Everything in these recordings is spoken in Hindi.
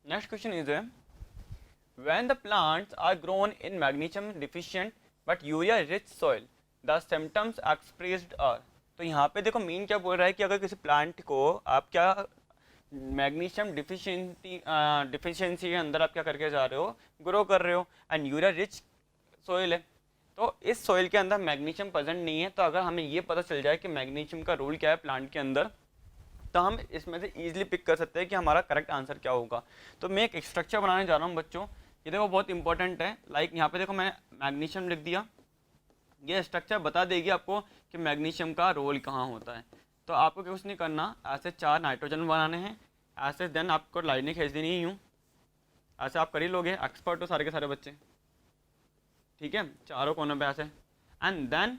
Next question is when the plants are grown in magnesium deficient but urea rich soil the symptoms expressed are। तो यहाँ पे देखो मीन क्या बोल रहा है कि अगर किसी प्लांट को आप क्या मैग्नीशियम डिफिशियंसी के अंदर आप क्या करके जा रहे हो, ग्रो कर रहे हो, एंड यूरिया रिच सोइल है, तो इस सोइल के अंदर मैग्नीशियम प्रेजेंट नहीं है। तो अगर हमें ये पता चल जाए कि मैग्नीशियम का रोल क्या है प्लांट के अंदर, तो हम इसमें से ईजिली पिक कर सकते हैं कि हमारा करेक्ट आंसर क्या होगा। तो मैं एक स्ट्रक्चर बनाने जा रहा हूँ बच्चों, ये देखो बहुत इंपॉर्टेंट है। लाइक यहाँ पे देखो मैंने मैग्नीशियम लिख दिया, ये स्ट्रक्चर बता देगी आपको कि मैग्नीशियम का रोल कहाँ होता है। तो आपको कुछ नहीं करना, ऐसे 4 नाइट्रोजन बनाने हैं, ऐसे देन आपको लाइनें खींच देनी ही यूँ, ऐसे आप कर ही लोगे, एक्सपर्ट हो सारे के सारे बच्चे, ठीक है, चारों कोनों पे ऐसे, एंड देन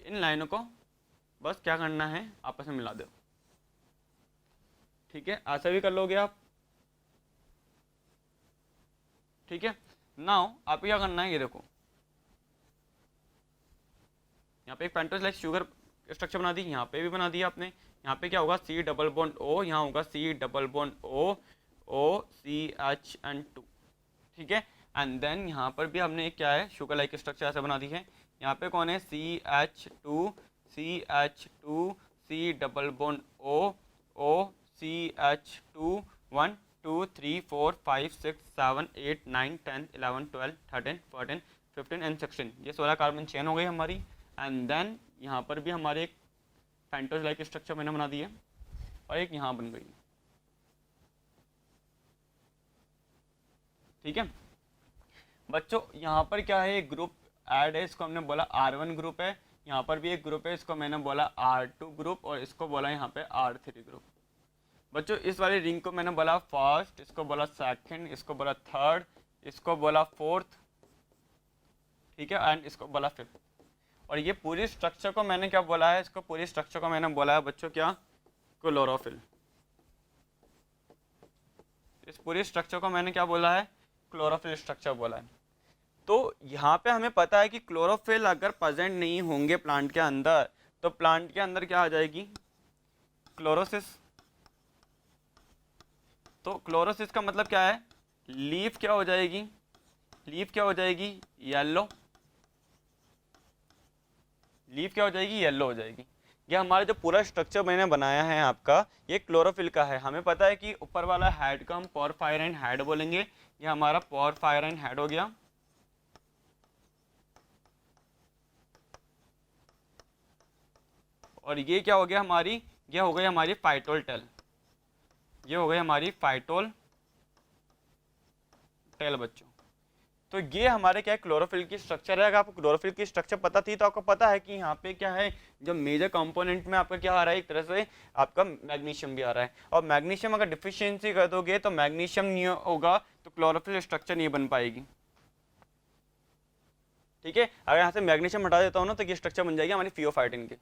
इन लाइनों को बस क्या करना है, आपस में मिला दो, ठीक है, ऐसा भी कर लोगे आप, ठीक है। नाउ आप क्या करना है, ये देखो यहाँ पे एक पेंटोस लाइक शुगर स्ट्रक्चर बना दी, यहाँ पे भी बना दिया आपने। यहाँ पे क्या होगा, सी डबल बॉन्ड ओ, यहाँ होगा C double bond O, O C H N two, ठीक है। एंड देन यहाँ पर भी हमने क्या है, शुगर लाइक स्ट्रक्चर ऐसे बना दी है। यहाँ पे कौन है, C H two, C H two, C double bond O, O C H two, 1 2 3 4 5 6 7 8 9 10 11 12 13 14 15 and 16, ये 16 कार्बन चेन हो गई हमारी। एंड देन यहाँ पर भी हमारे एक पेंटोस लाइक स्ट्रक्चर मैंने बना दी है, और एक यहाँ बन गई, ठीक है बच्चों। यहाँ पर क्या है, एक ग्रुप ऐड है, इसको हमने बोला R1 ग्रुप है। यहाँ पर भी एक ग्रुप है, इसको मैंने बोला R2 ग्रुप, और इसको बोला यहाँ पे R3 ग्रुप। बच्चों इस वाली रिंग को मैंने बोला फर्स्ट, इसको बोला सेकंड, इसको बोला थर्ड, इसको बोला फोर्थ, ठीक है, एंड इसको बोला फिफ्थ। और ये पूरी स्ट्रक्चर को मैंने क्या बोला है, इसको पूरी स्ट्रक्चर को मैंने बोला है बच्चों क्या, क्लोरोफिल। इस पूरी स्ट्रक्चर को मैंने क्या बोला है, क्लोरोफिल स्ट्रक्चर बोला है। तो यहाँ पे हमें पता है कि क्लोरोफिल अगर प्रेजेंट नहीं होंगे प्लांट के अंदर, तो प्लांट के अंदर क्या आ जाएगी, क्लोरोसिस। तो क्लोरोसिस का मतलब क्या है, लीफ क्या हो जाएगी, लीफ क्या हो जाएगी, येलो, लीफ क्या हो जाएगी, येलो हो जाएगी। ये हमारा जो पूरा स्ट्रक्चर मैंने बनाया है आपका, ये क्लोरोफिल का है। हमें पता है कि ऊपर वाला हेड को हम पोरफायरिन हेड बोलेंगे, ये हमारा पोरफायरिन हेड हो गया। और ये क्या हो गया हमारी, ये हो गई हमारी फाइटोल टेल, ये हो गई हमारी फाइटोल टेल बच्चों। तो ये हमारे क्या है, क्लोरोफिल की स्ट्रक्चर है। अगर आपको क्लोरोफिल की स्ट्रक्चर पता थी तो आपको पता है कि यहाँ पे क्या है, जो मेजर कंपोनेंट में आपका क्या आ रहा है, एक तरह से आपका मैग्नीशियम भी आ रहा है। और मैग्नीशियम अगर डिफिशियंसी कर दोगे तो मैग्नीशियम नहीं होगा, तो क्लोरोफिल स्ट्रक्चर नहीं बन पाएगी, ठीक है। अगर यहाँ से मैग्नीशियम हटा देता हूँ ना, तो ये स्ट्रक्चर बन जाएगी हमारी फियोफाइटिन की।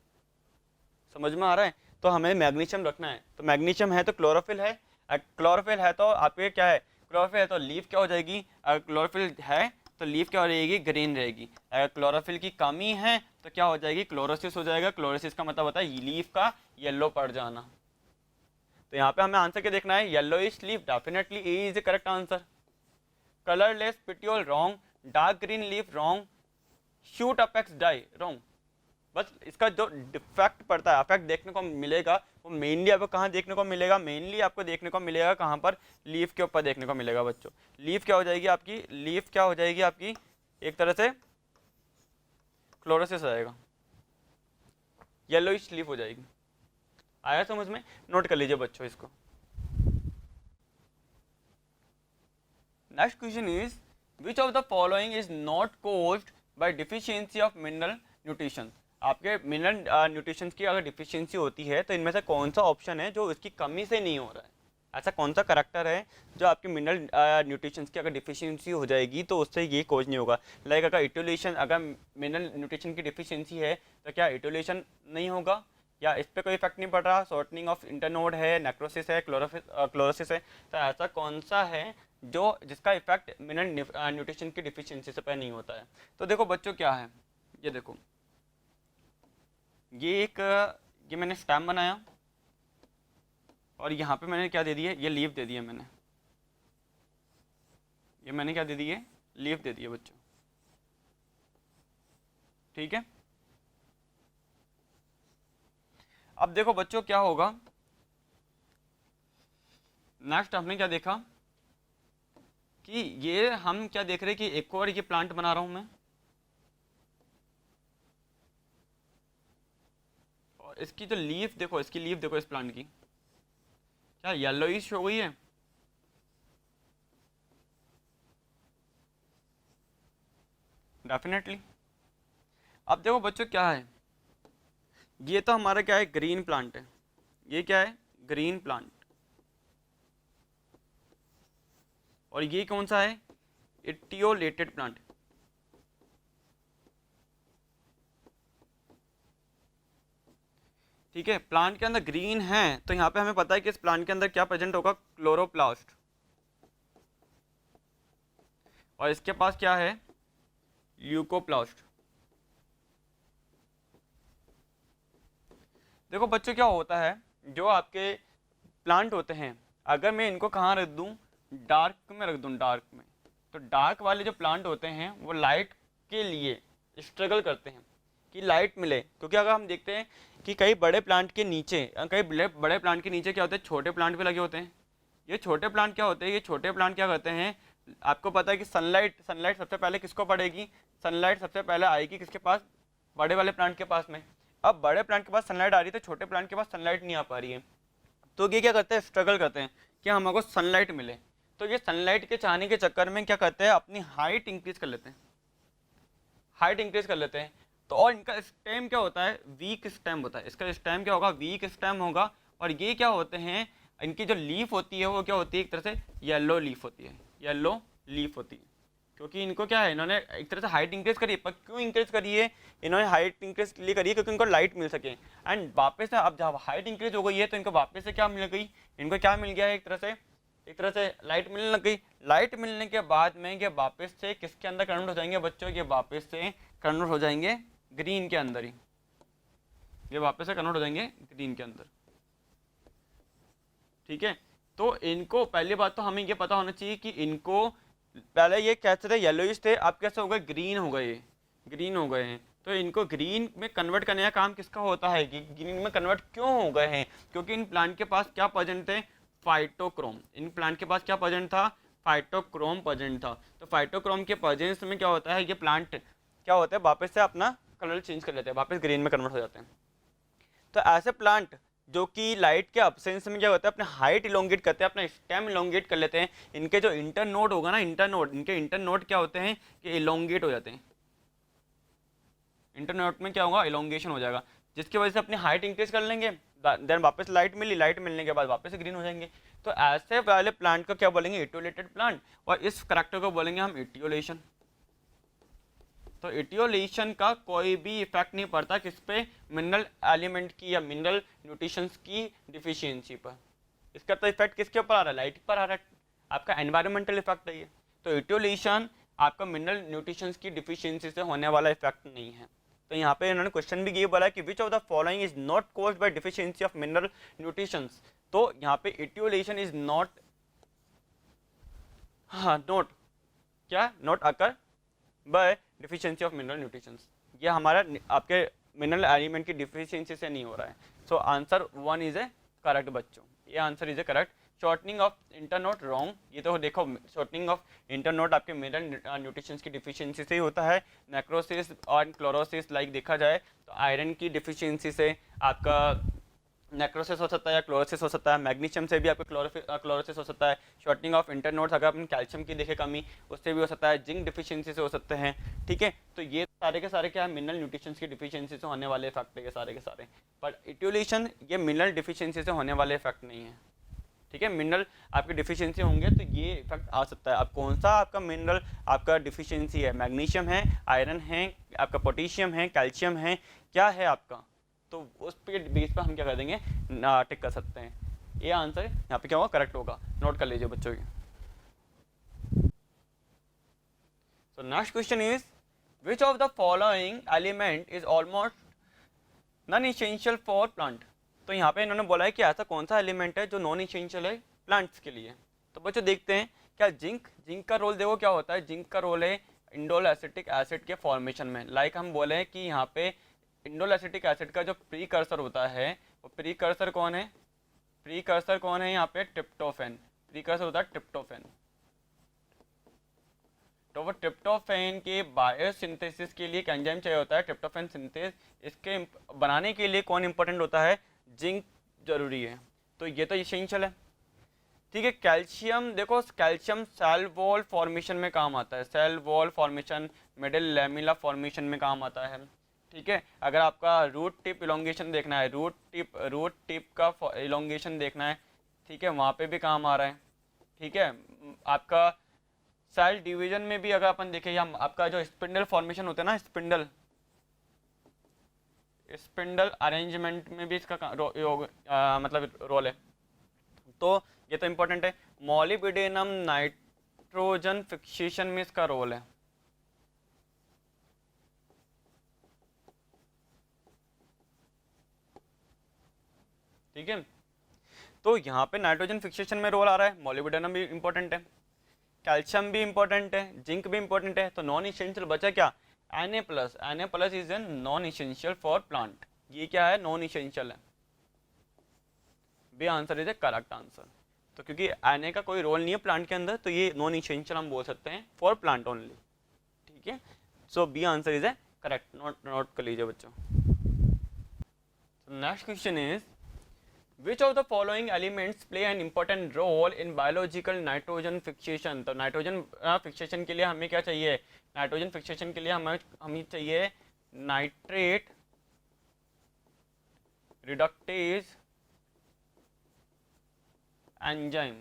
समझ में आ रहा है, तो हमें मैग्नीशियम रखना है। तो मैग्नीशियम है तो क्लोरोफिल है, क्लोरोफिल है तो आपके क्या है, क्लोरोफिल है तो लीफ क्या हो जाएगी, अगर क्लोरोफिल है तो लीफ क्या हो जाएगी, ग्रीन रहेगी। अगर क्लोरोफिल की कमी है तो क्या हो जाएगी, क्लोरोसिस हो जाएगा। क्लोरोसिस का मतलब होता है लीफ का येलो पड़ जाना। तो यहाँ पे हमें आंसर क्या देखना है, yellowish leaf, definitely A is the correct answer. Colourless petiole wrong, dark green leaf wrong, shoot apex die wrong. बस इसका जो डिफेक्ट पड़ता है, अफेक्ट देखने को मिलेगा, वो मेनली आपको कहाँ देखने को मिलेगा, मेनली आपको देखने को मिलेगा कहाँ पर, लीफ के ऊपर देखने को मिलेगा बच्चों। लीफ क्या हो जाएगी आपकी, लीफ क्या हो जाएगी आपकी, एक तरह से क्लोरोसिस हो जाएगा, येलोइश लीफ हो जाएगी। आया समझ में, नोट कर लीजिए बच्चों इसको। Next question is which of the following is not caused by deficiency of mineral nutrition. आपके मिनरल न्यूट्रिशन की अगर डिफिशियंसी होती है तो इनमें से कौन सा ऑप्शन है जो इसकी कमी से नहीं हो रहा है, ऐसा कौन सा करेक्टर है जो आपके मिनरल न्यूट्रिशन की अगर डिफिशियंसी हो जाएगी तो उससे ये कोज नहीं होगा। लाइक अगर इटोलेशन, अगर मिनरल न्यूट्रिशन की डिफिशियंसी है तो क्या इटोलेशन नहीं होगा, या इस पर कोई इफेक्ट नहीं पड़ रहा, शॉर्टनिंग ऑफ इंटरनोड है, नेक्रोसिस है, क्लोरोसिस है, तो ऐसा कौन सा है जो जिसका इफेक्ट मिनरल न्यूट्रिशन की डिफिशियंसी से पर नहीं होता है। तो देखो बच्चों क्या है, ये देखो ये मैंने स्टेम बनाया, और यहाँ पे मैंने क्या दे दिया, ये लीफ दे दिया मैंने, ये मैंने क्या दे दी है, लीफ दे दी है बच्चों, ठीक है। अब देखो बच्चों क्या होगा, नेक्स्ट हमने क्या देखा कि ये हम क्या देख रहे हैं कि एक और ये प्लांट बना रहा हूं मैं, और इसकी जो लीफ देखो, इसकी लीफ देखो इस प्लांट की क्या येलोइश हो गई है, डेफिनेटली। अब देखो बच्चों क्या है, ये तो हमारा क्या है, ग्रीन प्लांट है, ये क्या है, ग्रीन प्लांट, और ये कौन सा है, इटियोलेटेड प्लांट। ठीक है, प्लांट के अंदर ग्रीन है तो यहाँ पे हमें पता है कि इस प्लांट के अंदर क्या प्रेजेंट होगा, क्लोरोप्लास्ट, और इसके पास क्या है, ल्यूकोप्लास्ट। देखो बच्चों क्या होता है, जो आपके प्लांट होते हैं अगर मैं इनको कहाँ रख दूँ, डार्क में रख दूँ, डार्क में, तो डार्क वाले जो प्लांट होते हैं वो लाइट के लिए स्ट्रगल करते हैं कि लाइट मिले, क्योंकि अगर हम देखते हैं कि कई बड़े प्लांट के नीचे, कई बड़े प्लांट के नीचे क्या होते हैं, छोटे प्लांट भी लगे होते हैं। ये छोटे प्लांट क्या होते हैं, ये छोटे प्लांट क्या करते हैं, आपको पता है कि सनलाइट सबसे पहले किसको पड़ेगी, सनलाइट सबसे पहले आएगी किसके पास, बड़े वाले प्लांट के पास में। अब बड़े प्लांट के पास सनलाइट आ रही है तो छोटे प्लांट के पास सनलाइट नहीं आ पा रही है, तो ये क्या करते हैं, स्ट्रगल करते हैं कि हमको सनलाइट मिले। तो ये सनलाइट के चाहने के चक्कर में क्या करते हैं, अपनी हाइट इंक्रीज कर लेते हैं, हाइट इंक्रीज कर लेते हैं। तो और इनका स्टेम क्या होता है, वीक स्टेम होता है, इसका स्टेम क्या होगा, वीक स्टेम होगा। और ये क्या होते हैं, इनकी जो लीफ होती है वो क्या होती है, एक तरह से येलो लीफ होती है, येलो लीफ होती है, क्योंकि इनको क्या है, इन्होंने एक तरह से हाइट इंक्रीज करी है। पर क्यों इंक्रीज करी है, इन्होंने हाइट इंक्रीज इसलिए करी है क्योंकि इनको लाइट मिल सके। एंड वापस से अब जब हाइट इंक्रीज हो गई है तो इनको वापस से क्या मिल गई, इनको क्या मिल गया है, एक तरह से लाइट मिलने लग गई। लाइट मिलने के बाद में ये वापस से किसके अंदर कन्वर्ट हो जाएंगे बच्चों, ये वापस से कन्वर्ट हो जाएंगे ग्रीन के अंदर ही, ये वापस से कन्वर्ट हो जाएंगे ग्रीन के अंदर, ठीक है। तो इनको पहली बात तो हमें ये पता होना चाहिए कि इनको पहले ये कैसे थे, येलोइश थे, अब कैसे हो गए, ग्रीन हो गए, ग्रीन हो गए हैं। तो इनको ग्रीन में कन्वर्ट करने का काम किसका होता है, कि ग्रीन में कन्वर्ट क्यों हो गए हैं, क्योंकि इन प्लांट के पास क्या प्रेजेंट थे, फाइटोक्रोम। इन प्लांट के पास क्या प्रेजेंट था, फाइटोक्रोम प्रेजेंट था। तो फाइटोक्रोम के प्रेजेंस में क्या होता है, ये प्लांट क्या होता है, वापस से अपना कलर चेंज कर लेते हैं, वापस ग्रीन में कन्वर्ट हो जाते हैं। तो ऐसे प्लांट जो कि लाइट के अब्सेंस में क्या होता है, अपने हाइट इलोंगेट करते हैं, अपना स्टेम इलोंगेट कर लेते हैं। इनके जो इंटरनोड होगा ना, इनके इंटरनोड क्या होते हैं कि इलोंगेट हो जाते हैं, इंटरनोड में क्या होगा, इलोंगेशन हो जाएगा, जिसकी वजह से अपनी हाइट इंक्रीज कर लेंगे, देन वापस लाइट मिली, लाइट मिलने के बाद वापस से ग्रीन हो जाएंगे। तो ऐसे वाले प्लांट को क्या बोलेंगे, इटियोलेटेड प्लांट, और इस करैक्टर को बोलेंगे हम इटियोलेशन। तो इटियोलेशन का कोई भी इफेक्ट नहीं पड़ता किस पे, मिनरल एलिमेंट की या मिनरल न्यूट्रिशंस की डिफिशियंसी पर। इसका तो इफेक्ट किसके ऊपर आ रहा है, लाइट पर आ रहा है, आपका एनवायरमेंटल इफेक्ट है ये। तो इटियोलेशन आपका मिनरल न्यूट्रिशंस की डिफिशियंसी से होने वाला इफेक्ट नहीं है। तो यहाँ पे इन्होंने क्वेश्चन भी ये बोला है कि which of the following is not caused by deficiency of mineral nutritions. तो यहाँ पे इटियोलेशन इज नॉट, हाँ नोट क्या, not occur by deficiency of mineral nutritions, ये हमारा आपके मिनरल एलिमेंट की डिफिशियंसी से नहीं हो रहा है। So answer 1 is A correct बच्चों, ये answer is A correct. Shortening of internode wrong, ये तो देखो शॉर्टनिंग ऑफ इंटरनोड आपके मिनरल न्यूट्रिशंस की डिफिशियंसी से ही होता है। नेक्रोसिस और क्लोरोसिस लाइक देखा जाए तो आयरन की डिफिशियंसी से आपका नेक्रोसिस हो सकता है या क्लोरोसिस हो सकता है, मैग्नीशियम से भी आपको क्लोरोसिस हो सकता है। शॉर्टनिंग ऑफ इंटरनोड्स अगर अपन कैल्शियम की देखें कमी, उससे भी हो सकता है, जिंक डिफिशियंसी से हो सकते हैं, ठीक है। तो ये सारे के सारे क्या है, मिनरल न्यूट्रिशंस की डिफिशियंसी से होने वाले इफेक्ट है ये सारे के सारे। पर इटियोलेशन ये मिनरल डिफिशियंसी से होने वाले इफेक्ट नहीं है, ठीक है। मिनरल आपके डिफिशियंसी होंगे तो ये इफेक्ट आ सकता है। अब कौन सा आपका मिनरल आपका डिफिशियंसी है, मैग्नीशियम है, आयरन है, आपका पोटेशियम है, कैल्शियम है, क्या है आपका, तो उस पे बेस पर हम क्या कर देंगे, टिक कर सकते हैं। ये आंसर यहाँ पे क्या होगा, करेक्ट होगा, नोट कर लीजिए बच्चों के। सो next question is which of the following element is almost non essential for plant. तो यहाँ पे इन्होंने बोला है कि ऐसा कौन सा एलिमेंट है जो नॉन इसेंशियल है प्लांट्स के लिए। तो बच्चों देखते हैं क्या जिंक, जिंक का रोल देखो क्या होता है, जिंक का रोल है इंडोल एसिटिक एसिड के फॉर्मेशन में। लाइक हम बोले हैं कि यहाँ पे इंडोल एसिटिक एसिड का जो प्रीकर्सर होता है, वो प्रीकर्सर कौन है, प्रीकर्सर कौन है यहाँ पे, ट्रिप्टोफैन, प्रीकर्सर होता है ट्रिप्टोफैन। तो वो ट्रिप्टोफैन के बायोसिंथेसिस के लिए एक एंजाइम चाहिए होता है, ट्रिप्टोफैन सिंथेस, इसके बनाने के लिए कौन इंपॉर्टेंट होता है, जिंक जरूरी है। तो ये तो इसेंशियल है। ठीक है, कैल्शियम देखो, कैल्शियम सेल वॉल फॉर्मेशन में काम आता है, cell wall formation, middle lamella formation में काम आता है। ठीक है, अगर आपका रूट टिप इलोंगेशन देखना है, रूट टिप का इलोंगेशन देखना है, ठीक है, वहाँ पे भी काम आ रहा है। ठीक है, आपका सेल डिवीजन में भी अगर अपन देखें, या आपका जो स्पिंडल फॉर्मेशन होता है ना, स्पिंडल स्पिंडल अरेंजमेंट में भी इसका मतलब रोल है। तो ये तो इंपॉर्टेंट है। मॉलिब्डेनम नाइट्रोजन फिक्सेशन में इसका रोल है। ठीक है, तो यहाँ पे नाइट्रोजन फिक्सेशन में रोल आ रहा है, मॉलिब्डेनम भी इंपॉर्टेंट है, कैल्शियम भी इंपॉर्टेंट है, जिंक भी इंपॉर्टेंट है। तो नॉन इसेंशियल बचा क्या, Na+ is an non essential for plant. ये क्या है, नॉन इसेंशियल है। B answer is A correct answer. तो क्योंकि Na का कोई रोल नहीं है प्लांट के अंदर, तो ये नॉन इसेंशियल हम बोल सकते हैं फॉर प्लांट ओनली। ठीक है, so B answer is A correct, note कर लीजिए बच्चों। Next question is Which of the following elements play an important role in biological nitrogen fixation? तो नाइट्रोजन फिक्सेशन के लिए हमें क्या चाहिए, नाइट्रोजन फिक्सेशन के लिए हमें चाहिए नाइट्रेट रिडक्टेज एंजाइम।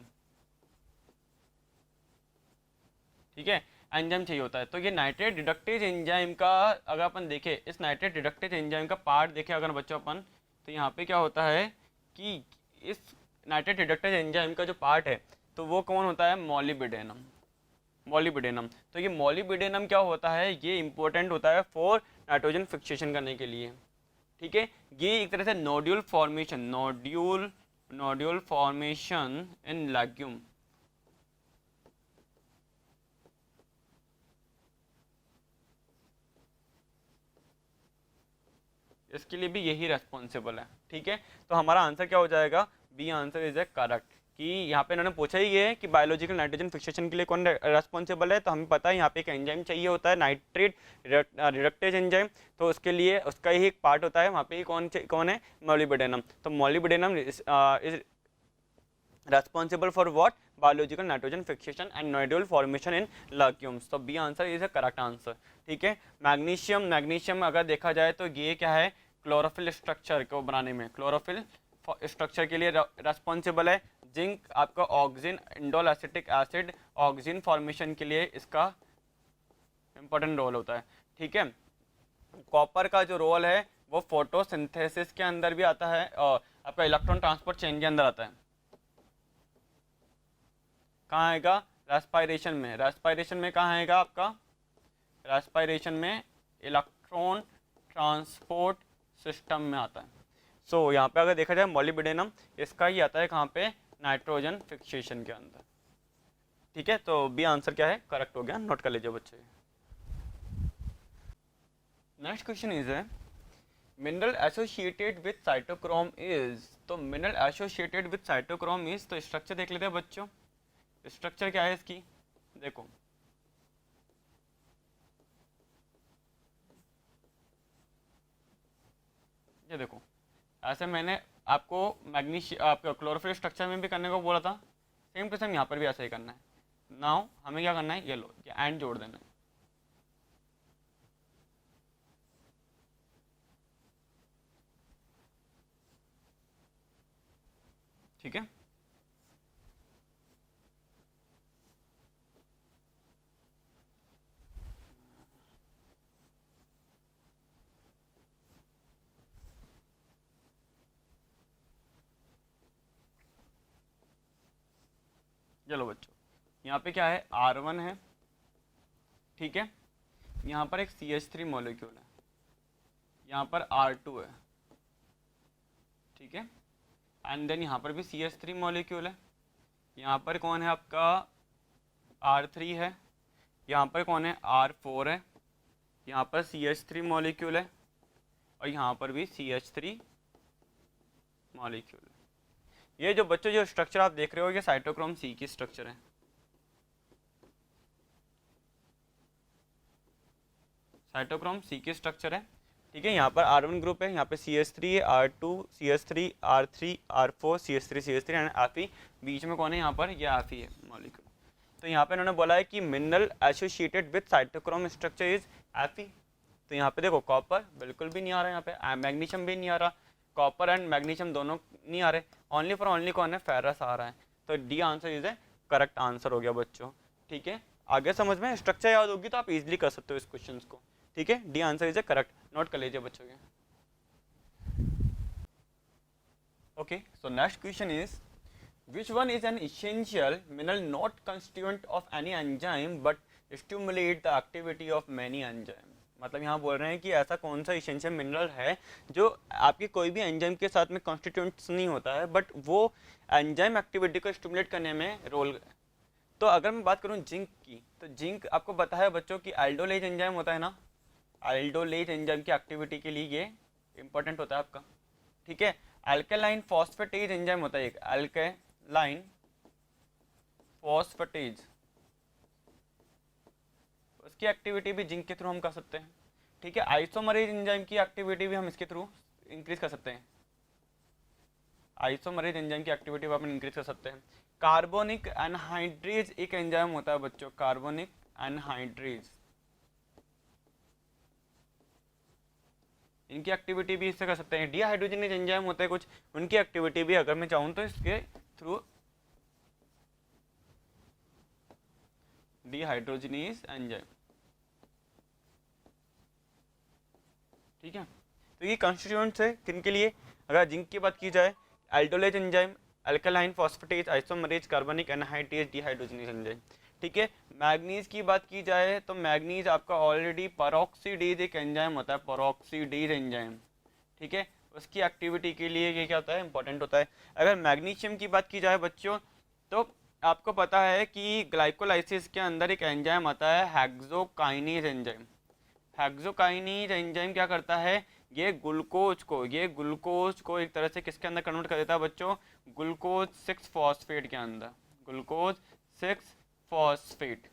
ठीक है, एंजाइम चाहिए होता है। तो ये नाइट्रेट रिडक्टेज एंजाइम का अगर अपन देखें, इस नाइट्रेट रिडक्टेज एंजाइम का पार्ट देखें अगर बच्चों अपन, तो यहाँ पे क्या होता है कि इस नाइट्रेट रिडक्टेज एंजाइम का जो पार्ट है, तो वो कौन होता है, मॉलिब्डेनम। मॉलिब्डेनम, तो ये मॉलिब्डेनम क्या होता है, ये इंपॉर्टेंट होता है फॉर नाइट्रोजन फिक्सेशन करने के लिए। ठीक है, ये एक तरह से नोड्यूल फॉर्मेशन इन लैग्यूम, इसके लिए भी यही रेस्पॉन्सिबल है। ठीक है, तो हमारा आंसर क्या हो जाएगा, B answer is A correct. कि यहाँ पे इन्होंने पूछा ही है कि बायोलॉजिकल नाइट्रोजन फिक्सेशन के लिए कौन रेस्पॉन्सिबल है, तो हमें पता है यहाँ पे एक एंजाइम चाहिए होता है, नाइट्रेट रिडक्टेज एंजाइम। तो उसके लिए उसका ही एक पार्ट होता है, वहाँ पे कौन है, मॉलिब्डेनम। तो molybdenum is responsible for what, biological nitrogen fixation and nodule formation in legumes। तो B answer is a correct answer. ठीक है, मैग्नीशियम अगर देखा जाए तो ये क्या है, क्लोरोफिल स्ट्रक्चर को बनाने में, क्लोरोफिल स्ट्रक्चर के लिए रेस्पॉन्सिबल है। जिंक आपका oxygen, indole acetic acid oxygen formation के लिए इसका इंपॉर्टेंट रोल होता है। ठीक है, कॉपर का जो रोल है वो फोटोसिंथेसिस के अंदर भी आता है, और आपका इलेक्ट्रॉन ट्रांसपोर्ट चेन के अंदर आता है। कहाँ आएगा, रेस्पायरेशन में, रेस्पायरेशन में कहाँ आएगा आपका, रेस्पायरेशन में इलेक्ट्रॉन ट्रांसपोर्ट सिस्टम में आता है। सो यहाँ पे अगर देखा जाए मॉलिब्डेनम, इसका ही आता है कहाँ पे, नाइट्रोजन फिक्सेशन के अंदर। ठीक है, तो बी आंसर क्या है, करेक्ट हो गया, नोट कर लीजिए बच्चे। नेक्स्ट क्वेश्चन इज है mineral associated with cytochrome is. तो mineral associated with cytochrome is, तो स्ट्रक्चर देख लेते हैं बच्चों। स्ट्रक्चर क्या है इसकी, देखो ये देखो, ऐसे मैंने आपको मैग्नीशियम आपका क्लोरोफिल स्ट्रक्चर में भी करने को बोला था, सेम टू सेम यहाँ पर भी ऐसा ही करना है। नाउ हमें क्या करना है, ये लो, ये एंड जोड़ देना है। ठीक है, चलो बच्चों, यहाँ पे क्या है, R1 है। ठीक है, यहाँ पर एक CH3 मॉलिक्यूल है, यहाँ पर R2 है। ठीक है, एंड देन यहाँ पर भी CH3 मॉलिक्यूल है। यहाँ पर कौन है आपका R3 है, यहाँ पर कौन है R4 है, यहाँ पर CH3 मॉलिक्यूल है और यहाँ पर भी CH3 मॉलिक्यूल। ये जो बच्चों जो स्ट्रक्चर आप देख रहे हो ये साइटोक्रोम C की स्ट्रक्चर है। साइटोक्रोम C की स्ट्रक्चर है, ठीक है। यहाँ पर R1 ग्रुप है, यहाँ पे CH3 है, R2 CH3 R3 R4 CH3 CH3 and Fe, बीच में कौन है यहाँ पर, ये Fe है मॉलिक्यूल। तो यहाँ पे इन्होंने बोला है कि mineral associated with cytochrome structure is Fe। तो यहाँ पे देखो कॉपर बिल्कुल भी नहीं आ रहा है, यहाँ पे मैग्नीशियम भी नहीं आ रहा, कॉपर एंड मैग्नीशियम दोनों नहीं आ रहे, ओनली फॉर ओनली कौन है, फेरस आ रहा है। तो D answer is A correct answer हो गया बच्चों, ठीक है। आगे समझ में स्ट्रक्चर याद होगी तो आप इजीली कर सकते हो इस क्वेश्चन को, ठीक है। D answer is A correct, note कर लीजिए बच्चों के। Okay, so next question is which one is an essential mineral not constituent of any enzyme but stimulate the activity of many enzyme। मतलब यहाँ बोल रहे हैं कि ऐसा कौन सा इसेंशियल मिनरल है जो आपकी कोई भी एंजाइम के साथ में कॉन्स्टिट्यूएंट्स नहीं होता है बट वो एंजाइम एक्टिविटी को स्टिमुलेट करने में रोल। तो अगर मैं बात करूँ जिंक की, तो जिंक आपको पता है बच्चों की एल्डोलेज एंजाइम होता है ना, एल्डोलेज एंजाइम की एक्टिविटी के लिए ये इंपॉर्टेंट होता है आपका, ठीक है। अल्कलाइन फॉस्फेटेज एंजाइम होता है एक, अल्कलाइन फॉस्फेटेज, उसकी एक्टिविटी भी जिंक के थ्रू हम कर सकते हैं, ठीक है। आइसोमरेज एंजाइम की एक्टिविटी भी हम इसके थ्रू इंक्रीज कर सकते हैं, आइसोमरेज एंजाइम की एक्टिविटी भी अपन इंक्रीज कर सकते हैं। कार्बोनिक एनहाइड्रेज एक एंजाइम होता है बच्चों, कार्बोनिक एनहाइड्रेज, इनकी एक्टिविटी भी इससे कर सकते हैं। डीहाइड्रोजनेज एंजाइम होते हैं कुछ, उनकी एक्टिविटी भी अगर मैं चाहूँ तो इसके थ्रू डीहाइड्रोजनेज एंजाइम, ठीक है। तो ये कॉन्स्टिट्यूएंट्स है किन के लिए, अगर जिंक की बात की जाए aldolase enzyme, alkaline phosphatase, isomerase, carbonic anhydrase, dehydrogenase enzyme, ठीक है। मैग्नीज की बात की जाए तो मैग्नीज आपका ऑलरेडी पेरोक्सीडेज एक एंजाइम होता है, पेरोक्सीडेज एंजाइम, ठीक है। उसकी एक्टिविटी के लिए ये क्या होता है, इंपॉर्टेंट होता है। अगर मैग्नीशियम की बात की जाए बच्चों तो आपको पता है कि ग्लाइकोलाइसिस के अंदर एक एंजाइम आता है हेक्सोकाइनेज एंजाइम। हेक्सोकाइनेज एंजाइम क्या करता है, ये ग्लूकोज को एक तरह से किसके अंदर कन्वर्ट कर देता है बच्चों, ग्लूकोज 6 फॉस्फेट के अंदर, ग्लूकोज 6 फॉस्फेट।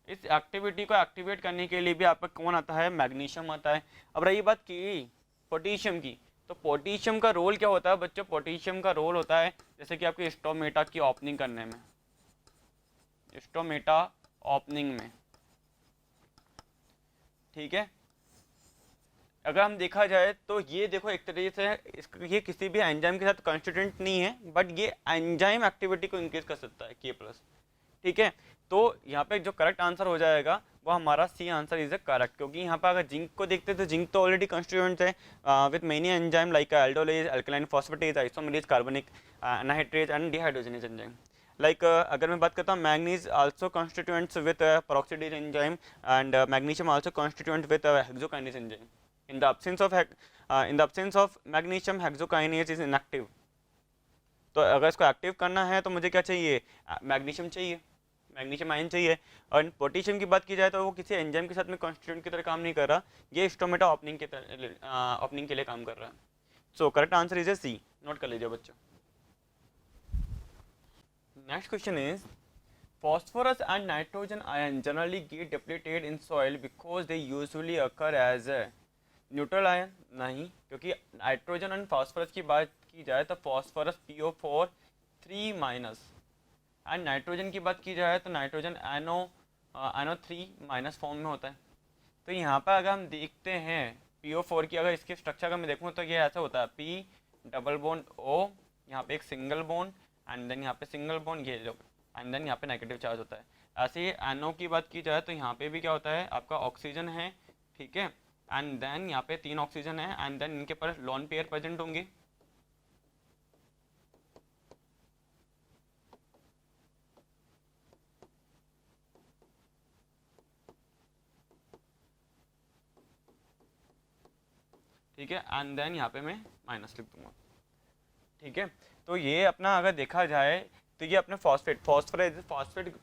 इस एक्टिविटी को एक्टिवेट करने के लिए भी आपका कौन आता है, मैग्नीशियम आता है। अब रही बात की पोटेशियम की, तो पोटेशियम का रोल क्या होता है बच्चों, पोटेशियम का रोल होता है जैसे कि आपके स्टोमेटा की ओपनिंग करने में, स्टोमेटा ओपनिंग में, ठीक है। अगर हम देखा जाए तो ये देखो एक तरीके से ये किसी भी एंजाइम के साथ कॉन्स्टिट्यूएंट नहीं है बट ये एंजाइम एक्टिविटी को इंक्रीज कर सकता है K+, ठीक है। तो यहाँ पे जो करेक्ट आंसर हो जाएगा वो हमारा सी आंसर इज करेक्ट, क्योंकि यहाँ पर अगर जिंक को देखते तो जिंक तो ऑलरेडी कॉन्स्टिट्यूएंट है with many enzyme like aldolase, alkaline phosphatase, isomerase, carbonic anhydrase and dehydrogenase enzyme. Like अगर मैं बात करता हूँ manganese also constituents with peroxidase enzyme and magnesium also constituent with hexokinase enzyme. In the absence of magnesium, hexokinase is inactive। तो अगर इसको एक्टिव करना है तो मुझे क्या चाहिए, मैग्नीशियम चाहिए, मैग्नीशियम आयन चाहिए। और पोटेशियम की बात की जाए तो वो किसी एंजाइम के साथ में कॉन्स्टिट्यूएंट की तरह काम नहीं कर रहा, ये स्टोमेटा ओपनिंग के लिए काम कर रहा है। So correct answer is a C, note कर लीजिए बच्चों। Next question is phosphorus and nitrogen ion generally get depleted in soil because they usually occur as a neutral ion. नहीं, क्योंकि नाइट्रोजन एंड फास्फोरस की बात की जाए तो फास्फोरस PO4 3- एंड नाइट्रोजन की बात की जाए तो नाइट्रोजन NO3- फॉर्म में होता है। तो यहाँ पर अगर हम देखते हैं PO4 की, अगर इसके स्ट्रक्चर का मैं देखूँ तो ये ऐसा होता है P डबल बॉन्ड O, यहाँ पे एक सिंगल बॉन्ड एंड देन यहाँ पे सिंगल बॉन्ड, ये जो एंड देन यहाँ पे नेगेटिव चार्ज होता है। ऐसे ही NO की बात की जाए तो यहाँ पे भी क्या होता है, आपका ऑक्सीजन है, ठीक है, एंड देन यहाँ पे 3 ऑक्सीजन है एंड देन इनके पर लोन पेयर प्रेजेंट होंगे। ठीक है, एंड देन यहाँ पे मैं माइनस लिख दूंगा, ठीक है। तो ये अपना अगर देखा जाए तो ये अपने फॉस्फोरस फॉस्फेट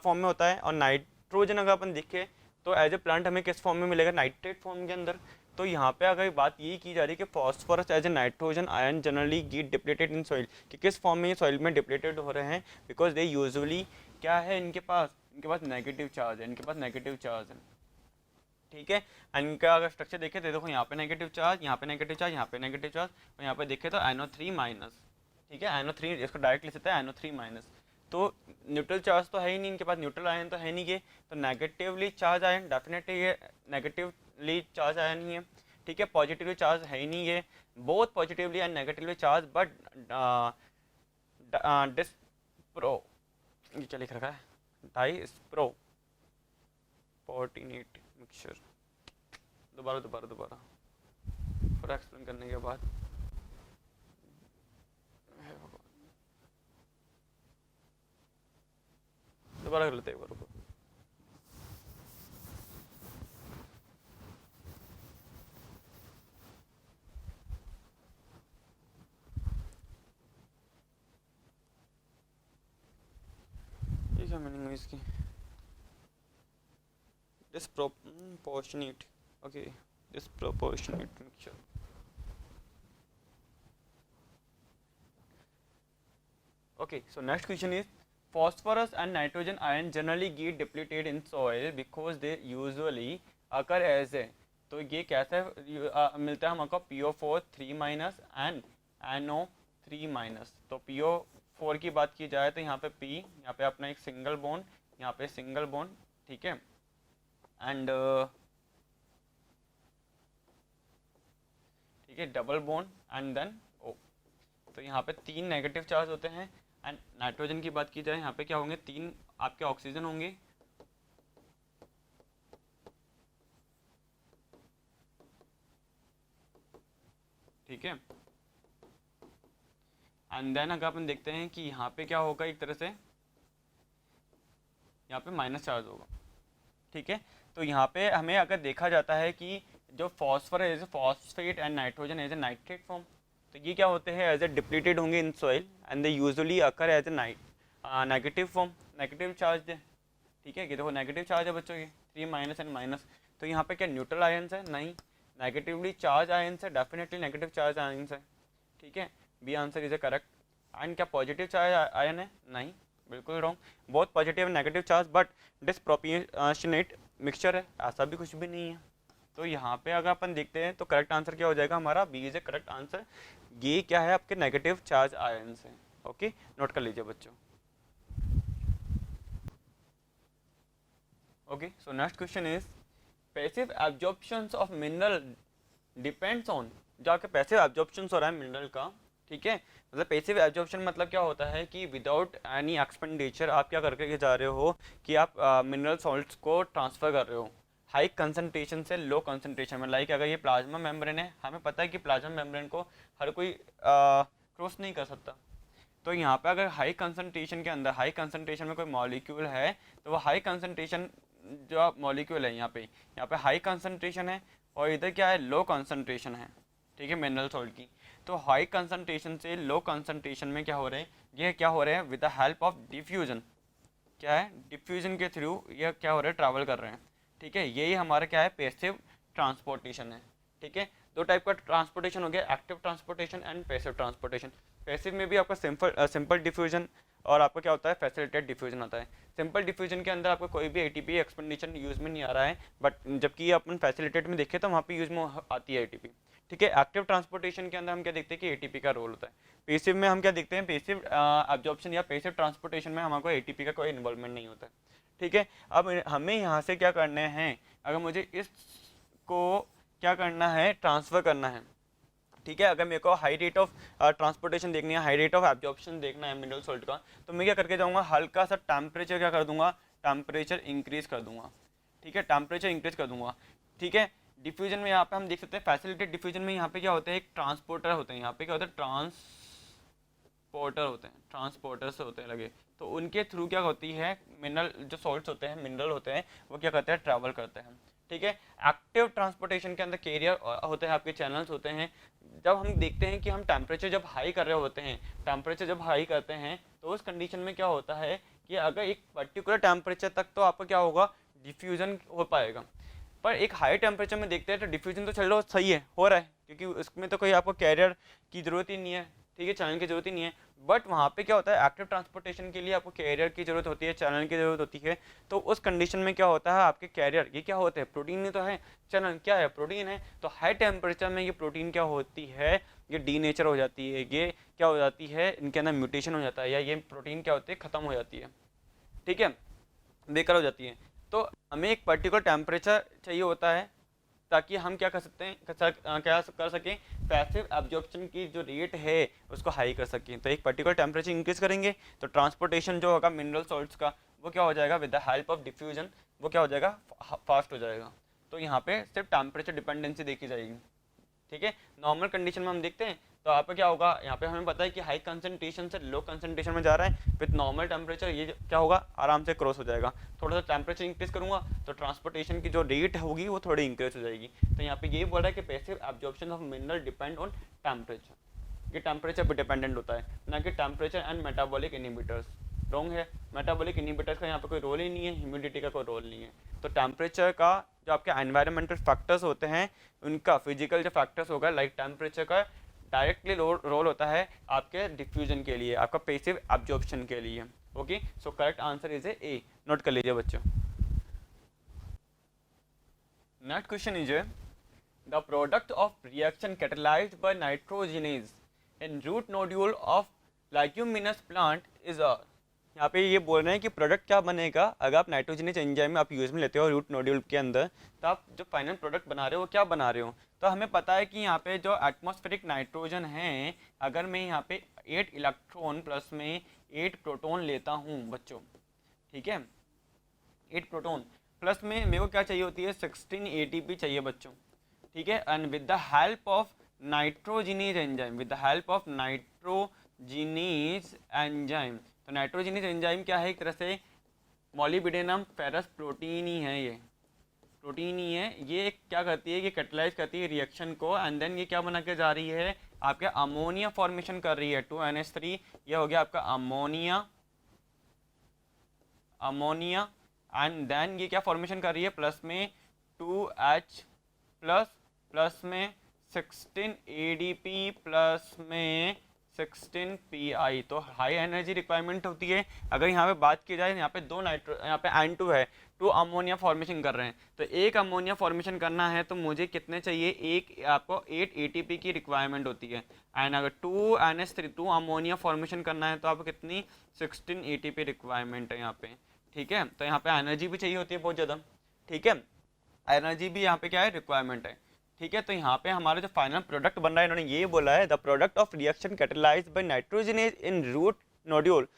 फॉर्म में होता है, और नाइट्रोजन अगर अपन देखें तो एज ए प्लांट हमें किस फॉर्म में मिलेगा, नाइट्रेट फॉर्म के अंदर। तो यहाँ पे अगर बात यही की जा रही है कि phosphorus as a nitrogen ion generally get depleted in soil, कि किस फॉर्म में ये सॉइल में डिप्लीटेड हो रहे हैं, बिकॉज दे यूजुअली क्या है इनके पास नेगेटिव चार्ज है, इनके पास नेगेटिव चार्ज है, ठीक है। एंड इनका अगर स्ट्रक्चर देखें तो देखो यहाँ पे नेगेटिव चार्ज, यहाँ पे नेगेटिव चार्ज, यहाँ पे नेगेटिव चार्ज, और यहाँ पे देखें तो NO3 माइनस, ठीक है। NO3 इसको डायरेक्ट लिख सकते हैं NO3 माइनस। तो न्यूट्रल चार्ज तो है ही नहीं इनके पास, न्यूट्रल आयन तो है नहीं ये, तो नेगेटिवली चार्ज आयन डेफिनेटली ये नेगेटिवली चार्ज आयन ही है, ठीक है। पॉजिटिवली चार्ज है ही नहीं ये, both positively and negatively charge, but डिस्प्रो, ये क्या लिख रखा है, डाइस्प्रो पोर्टिनेट मिक्सचर, दोबारा पूरा एक्सप्लेन करने के बाद दोबारा कर लेते हैं एक बार। ये क्या मीनिंग है इसकी, disproportionate, okay, disproportionate mixture। Okay, so next question is phosphorus and nitrogen ion generally get depleted in soil because they usually occur as a, तो ये कैसे मिलता है हमको, PO4 3 minus and NO3 minus. तो PO4 की बात की जाए तो यहाँ पे P, यहाँ पे अपना एक सिंगल बॉन्ड, यहाँ पे सिंगल बॉन्ड, ठीक है, एंड ठीक है double bond and then O। तो यहाँ पे 3 नेगेटिव चार्ज होते हैं। एंड नाइट्रोजन की बात की जाए यहाँ पे क्या होंगे, 3 आपके ऑक्सीजन होंगे, ठीक है। एंड देन अगर अपन देखते हैं कि यहाँ पे क्या होगा, एक तरह से यहाँ पे माइनस चार्ज होगा, ठीक है। तो यहाँ पे हमें अगर देखा जाता है कि जो phosphorus as a phosphate and nitrogen as a nitrate form, तो ये क्या होते हैं, एज ए डिप्लीटेड होंगे in soil and they usually occur as a negative form, negative charge है, ठीक है। ये देखो नेगेटिव चार्ज है बच्चों के 3 माइनस एंड माइनस। तो यहाँ पे क्या न्यूट्रल आयंस है, नहीं, नेगेटिवली चार्ज आयंस है, डेफिनेटली नेगेटिव चार्ज आयंस है, ठीक है। B answer is A correct. And क्या पॉजिटिव चार्ज आयन है, नहीं, बिल्कुल रॉन्ग, बहुत positive negative charge but disproportionate mixture है, ऐसा भी कुछ भी नहीं है। तो यहाँ पे अगर अपन देखते हैं तो करेक्ट आंसर क्या हो जाएगा हमारा, B is A correct answer. ये क्या है, आपके नेगेटिव चार्ज आयंस हैं, ओके, नोट कर लीजिए बच्चों। Okay, so next question is passive absorptions of mineral depends on, जो आपके पैसिव एब्जॉर्प्शंस हो रहा है मिनरल का, ठीक है। मतलब पैसिव एब्जॉर्प्शन मतलब क्या होता है कि विदाउट एनी एक्सपेंडिचर आप क्या करके जा रहे हो कि आप मिनरल सॉल्ट्स को ट्रांसफ़र कर रहे हो हाई कंसनट्रेशन से लो कंसनट्रेशन में। लाइक अगर ये प्लाज्मा मेम्ब्रेन है, हमें पता है कि प्लाज्मा मेम्ब्रेन को हर कोई क्रॉस नहीं कर सकता। तो यहाँ पे अगर हाई कंसनट्रेशन के अंदर, हाई कंसनट्रेशन में कोई मॉलिक्यूल है, तो वो हाई कंसनट्रेशन जो मॉलिक्यूल है यहाँ पे हाई कंसनट्रेशन है, और इधर क्या है, लो कंसनट्रेशन है, ठीक है, मिनरल सॉल्ट की। तो हाई कंसनट्रेशन से लो कंसनट्रेशन में क्या हो रहे हैं, ये क्या हो रहे हैं, with the help of diffusion, क्या है, डिफ्यूजन के थ्रू ये क्या हो रहा है, ट्रैवल कर रहे हैं, ठीक है। यही हमारा क्या है, पैसिव ट्रांसपोर्टेशन है, ठीक है। दो टाइप का ट्रांसपोर्टेशन हो गया, active transportation and passive transportation. Passive में भी आपका सिंपल डिफ्यूजन और आपका क्या होता है, फैसिलिटेड डिफ्यूजन आता है। सिंपल डिफ्यूजन के अंदर आपको कोई भी एटीपी एक्सपेंडिचर यूज में नहीं आ रहा है, बट जबकि अपन फैसिलिटेट में देखें तो वहाँ पे यूज में आती है एटीपी, ठीक है। एक्टिव ट्रांसपोर्टेशन के अंदर हम क्या देखते हैं कि एटीपी का रोल होता है। पैसिव में हम क्या देखते हैं, पैसिव एब्जॉर्प्शन या पैसिव ट्रांसपोर्टेशन में हमको एटीपी का कोई इन्वॉल्वमेंट नहीं होता है, ठीक है। अब हमें यहाँ से क्या करने हैं, अगर मुझे इसको क्या करना है, ट्रांसफ़र करना है, ठीक है। अगर मेरे को हाई रेट ऑफ ट्रांसपोर्टेशन देखनी है, हाई रेट ऑफ एब्जॉर्प्शन देखना है मिनरल सॉल्ट का, तो मैं क्या करके जाऊँगा, हल्का सा टेम्परेचर क्या कर दूंगा, टेम्परेचर इंक्रीज कर दूंगा, ठीक है, टेम्परेचर इंक्रीज कर दूंगा, ठीक है। डिफ्यूजन में यहाँ पे हम देख सकते हैं, फैसिलिटेड डिफ्यूजन में यहाँ पे क्या होता है, एक ट्रांसपोर्टर होते हैं, यहाँ पे क्या होता है, ट्रांसपोर्टर होते हैं, ट्रांसपोर्टर से होते हैं लगे, तो उनके थ्रू क्या होती है, मिनरल जो सॉल्ट्स होते हैं, मिनरल होते हैं, वो क्या करते हैं, ट्रैवल करते हैं, ठीक है। एक्टिव ट्रांसपोर्टेशन के अंदर कैरियर होते हैं, आपके चैनल्स होते हैं। जब हम देखते हैं कि हम टेम्परेचर जब हाई कर रहे होते हैं, टेम्परेचर जब हाई करते हैं तो उस कंडीशन में क्या होता है कि अगर एक पर्टिकुलर टेम्परेचर तक तो आपका क्या होगा, डिफ्यूजन हो पाएगा। पर एक हाई टेम्परेचर में देखते हैं तो डिफ्यूजन तो चल रहा सही है, हो रहा है, क्योंकि उसमें तो कोई आपको कैरियर की ज़रूरत ही नहीं है, ठीक है, चैनल की ज़रूरत ही नहीं है। बट वहाँ पे क्या होता है, एक्टिव ट्रांसपोर्टेशन के लिए आपको कैरियर की ज़रूरत होती है, चैनल की ज़रूरत होती है। तो उस कंडीशन में क्या होता है, आपके कैरियर ये क्या होते हैं, प्रोटीन ही तो है, चैनल क्या है, प्रोटीन है। तो हाई टेम्परेचर में ये प्रोटीन क्या होती है, ये डी नेचर हो जाती है, ये क्या हो जाती है, इनके अंदर म्यूटेशन हो जाता है, या ये प्रोटीन क्या होती है, ख़त्म हो जाती है, ठीक है, बेकार हो जाती है। तो हमें एक पर्टिकुलर टेम्परेचर चाहिए होता है ताकि हम क्या कर सकते हैं, क्या कर सकें, पैसिव एब्जॉर्प्शन की जो रेट है उसको हाई कर सकें। तो एक पर्टिकुलर टेम्परेचर इंक्रीज करेंगे तो ट्रांसपोर्टेशन जो होगा मिनरल सॉल्ट्स का वो क्या हो जाएगा, with the help of diffusion वो क्या हो जाएगा, फास्ट हो जाएगा। तो यहाँ पे सिर्फ टेम्परेचर डिपेंडेंसी देखी जाएगी, ठीक है। नॉर्मल कंडीशन में हम देखते हैं तो यहाँ पे क्या होगा, यहाँ पे हमें पता है कि हाई कंसंट्रेशन से लो कंसंट्रेशन में जा रहा है विथ नॉर्मल टेम्परेचर, ये क्या होगा, आराम से क्रॉस हो जाएगा। थोड़ा सा टेम्परेचर इंक्रीज करूंगा तो ट्रांसपोर्टेशन की जो रेट होगी वो थोड़ी इंक्रीज हो जाएगी। तो यहाँ पे ये बोल रहा है कि passive absorption of mineral depend on temperature, ये टेम्परेचर पर डिपेंडेंट होता है, ना कि temperature and metabolic inhibitors. Wrong है, मेटाबॉलिक इनिबिटर्स का यहाँ पे कोई रोल ही नहीं है, ह्यूमिडिटी का कोई रोल नहीं है। तो टेम्परेचर का जो आपके एनवायरमेंटल फैक्टर्स होते हैं उनका फिजिकल जो फैक्टर्स होगा लाइक टेम्परेचर का डायरेक्टली रोल होता है आपके डिफ्यूजन के लिए, आपका पैसिव एब्जॉर्प्शन के लिए। Okay, so correct answer is A, note कर लीजिए बच्चों। Next question is the product of reaction catalysed by nitrogenase in root nodule of leguminous plant is a, यहाँ पे ये बोल रहे हैं कि प्रोडक्ट क्या बनेगा अगर आप नाइट्रोजनस एंजाइम में आप यूज में लेते हो रूट नोड्यूल के अंदर, तो आप जो फाइनल प्रोडक्ट बना रहे हो वो क्या बना रहे हो। तो हमें पता है कि यहाँ पे जो एटमॉस्फेरिक नाइट्रोजन है, अगर मैं यहाँ पे 8 इलेक्ट्रॉन प्लस में 8 प्रोटॉन लेता हूँ बच्चों, ठीक है, 8 प्रोटॉन प्लस में मेरे को क्या चाहिए होती है, 16 ATP चाहिए बच्चों, ठीक है। And with the help of nitrogenase enzyme, with the help of nitrogenase enzyme, तो नाइट्रोजिनेज एंजाइम क्या है, एक तरह से मॉलिब्डेनम फेरस प्रोटीन ही है, ये प्रोटीन ही है। ये क्या करती है, ये कैटलाइज करती है रिएक्शन को, एंड देन ये क्या बना के जा रही है, आपके अमोनिया फॉर्मेशन कर रही है, 2NH3, ये हो गया आपका अमोनिया, अमोनिया, एंड देन ये क्या फॉर्मेशन कर रही है, प्लस में 2H प्लस, प्लस में 16 ADP प्लस में 16 PI। तो हाई एनर्जी रिक्वायरमेंट होती है। अगर यहाँ पे बात की जाए, यहाँ पे यहाँ पे N2 है, 2 अमोनिया फॉर्मेशन कर रहे हैं, तो एक अमोनिया फॉर्मेशन करना है तो मुझे कितने चाहिए, एक आपको 8 ATP की रिक्वायरमेंट होती है। एंड अगर 2NH3 2 अमोनिया फॉर्मेशन करना है तो आपको कितनी, 16 ATP रिक्वायरमेंट है यहाँ पे, ठीक है। तो यहाँ पे एनर्जी भी चाहिए होती है बहुत ज़्यादा, ठीक है, एनर्जी भी यहाँ पे क्या है, रिक्वायरमेंट है, ठीक है। तो यहाँ पे हमारा जो फाइनल प्रोडक्ट बन रहा है, इन्होंने ये बोला है the product of reaction catalysed by nitrogenase in root nodule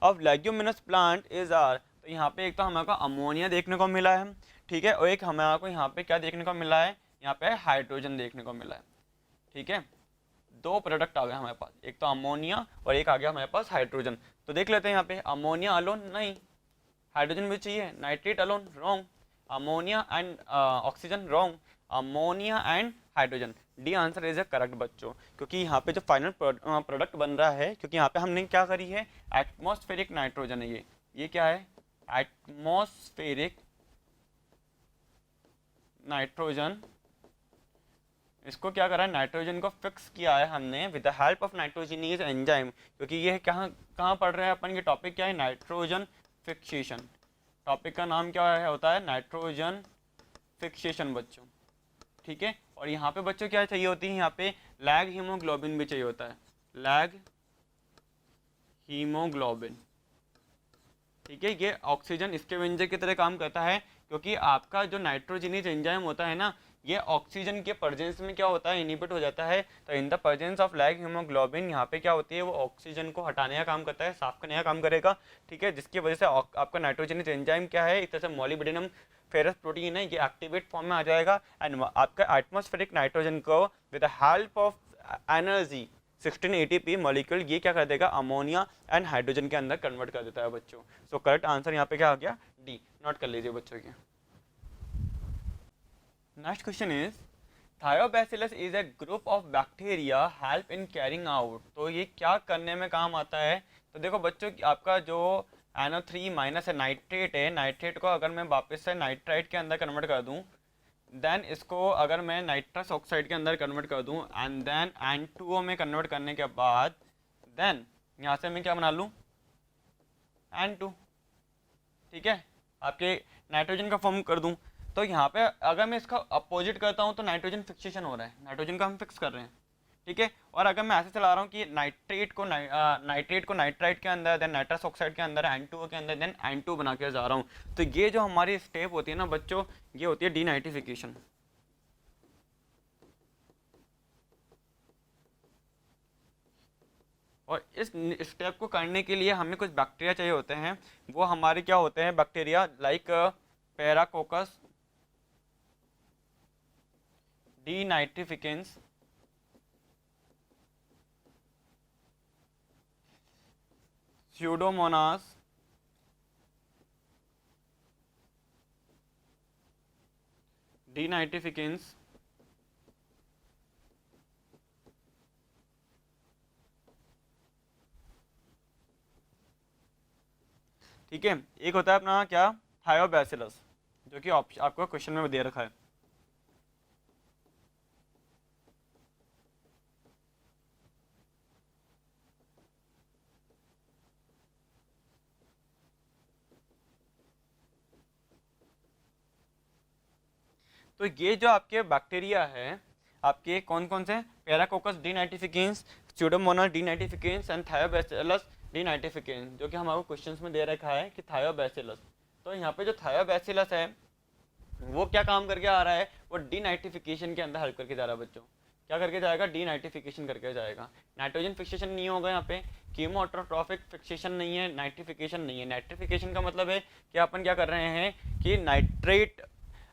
of leguminous plant is are. तो यहाँ पे एक तो हमारे को अमोनिया देखने को मिला है, ठीक है, और एक हमारे को यहाँ पे क्या देखने को मिला है, यहाँ पे हाइड्रोजन देखने को मिला है, ठीक है। दो प्रोडक्ट आ गए हमारे पास, एक तो अमोनिया और एक आ गया हमारे पास हाइड्रोजन। तो देख लेते हैं यहाँ पे, अमोनिया अलोन नहीं, हाइड्रोजन भी चाहिए, nitrate alone wrong, ammonia and oxygen wrong, ammonia and hydrogen, D answer is a correct बच्चों। क्योंकि यहाँ पे जो फाइनल प्रोडक्ट बन रहा है, क्योंकि यहाँ पे हमने क्या करी है, एटमॉस्फेरिक नाइट्रोजन है ये क्या है, एटमॉस्फेरिक नाइट्रोजन, इसको क्या करा है, नाइट्रोजन को फिक्स किया है हमने with the help of nitrogenase enzyme. क्योंकि ये कहाँ कहाँ पढ़ रहे हैं अपन, ये टॉपिक क्या है, नाइट्रोजन फिक्सेशन, टॉपिक का नाम क्या है, होता है नाइट्रोजन फिक्सेशन बच्चों, ठीक है। और यहाँ पे बच्चों क्या चाहिए होती है, यहाँ पे लैग हीमोग्लोबिन भी चाहिए होता है, लैग हीमोग्लोबिन, ठीक है। ये ऑक्सीजन स्कैवेंजर की तरह काम करता है, क्योंकि आपका जो नाइट्रोजनेज एंजाइम होता है ना, ये ऑक्सीजन के प्रेजेंस में क्या होता है, इनहिबिट हो जाता है। तो इन the presence of lag haemoglobin यहाँ पे क्या होती है, वो ऑक्सीजन को हटाने का काम करता है, साफ करने का काम करेगा, ठीक है। जिसकी वजह से आपका नाइट्रोजनेज एंजाइम क्या है, एक तरह से मॉलिब्डेनम फेरस प्रोटीन है, ये एक्टिवेट फॉर्म में आ जाएगा, एंड आपका एटमॉस्फेरिक नाइट्रोजन को with the help of energy 16 ATP molecule ये क्या कर देगा, अमोनिया एंड हाइड्रोजन के अंदर कन्वर्ट कर देता है बच्चों। सो करेक्ट आंसर यहाँ पे क्या आ गया, डी, नोट कर लीजिए बच्चों के। Next question is Thiobacillus is a group of bacteria help in carrying out. तो ये क्या करने में काम आता है? तो देखो बच्चों, आपका जो NO3 माइनस है, नाइट्रेट है, नाइट्रेट को अगर मैं वापस से नाइट्राइट के अंदर कन्वर्ट कर दूँ, देन इसको अगर मैं नाइट्रस ऑक्साइड के अंदर कन्वर्ट कर दूँ एंड देन N2O में कन्वर्ट करने के बाद देन यहाँ से मैं क्या बना लूँ, N2। ठीक है, आपके नाइट्रोजन का फॉर्म कर दूं। तो यहाँ पे अगर मैं इसका अपोजिट करता हूँ तो नाइट्रोजन फिक्सेशन हो रहा है, नाइट्रोजन का हम फिक्स कर रहे हैं। ठीक है, और अगर मैं ऐसे चला रहा हूँ कि नाइट्रेट को नाइट्राइट के अंदर, देन नाइट्रस ऑक्साइड के अंदर, N2O के अंदर, देन N2 बना के जा रहा हूँ, तो ये जो हमारी स्टेप होती है ना बच्चों, ये होती है डीनाइट्रिफिकेशन। और इस स्टेप को करने के लिए हमें कुछ बैक्टीरिया चाहिए होते हैं। वो हमारे क्या होते हैं? बैक्टीरिया लाइक पैराकोकस डीनाइट्रिफिकेंस, स्यूडोमोनास डीनाइट्रिफिकेंस, ठीक है। एक होता है अपना क्या, थायोबैसिलस, जो कि आपको क्वेश्चन में दे रखा है। तो ये जो आपके बैक्टीरिया है, आपके कौन कौन से? पैराकोकस डीनाइट्रिफिकेंस, स्यूडोमोनास डीनाइट्रिफिकेंस एंड थायोबैसिलस डीनाइट्रिफिकेंस, जो कि हमारे क्वेश्चंस में दे रखा है कि थायोबैसिलस। तो यहाँ पे जो थायोबैसिलस है वो क्या काम करके आ रहा है? वो डीनाइट्रिफिकेशन के अंदर हेल्प करके जा रहा है बच्चों। क्या करके जाएगा? डीनाइट्रिफिकेशन करके जाएगा। नाइट्रोजन फिक्सेशन नहीं होगा यहाँ पे, कीमोट्रोफिक फिक्सेशन नहीं है, नाइट्रिफिकेशन नहीं है। नाइट्रिफिकेशन का मतलब है कि अपन क्या कर रहे हैं कि नाइट्रेट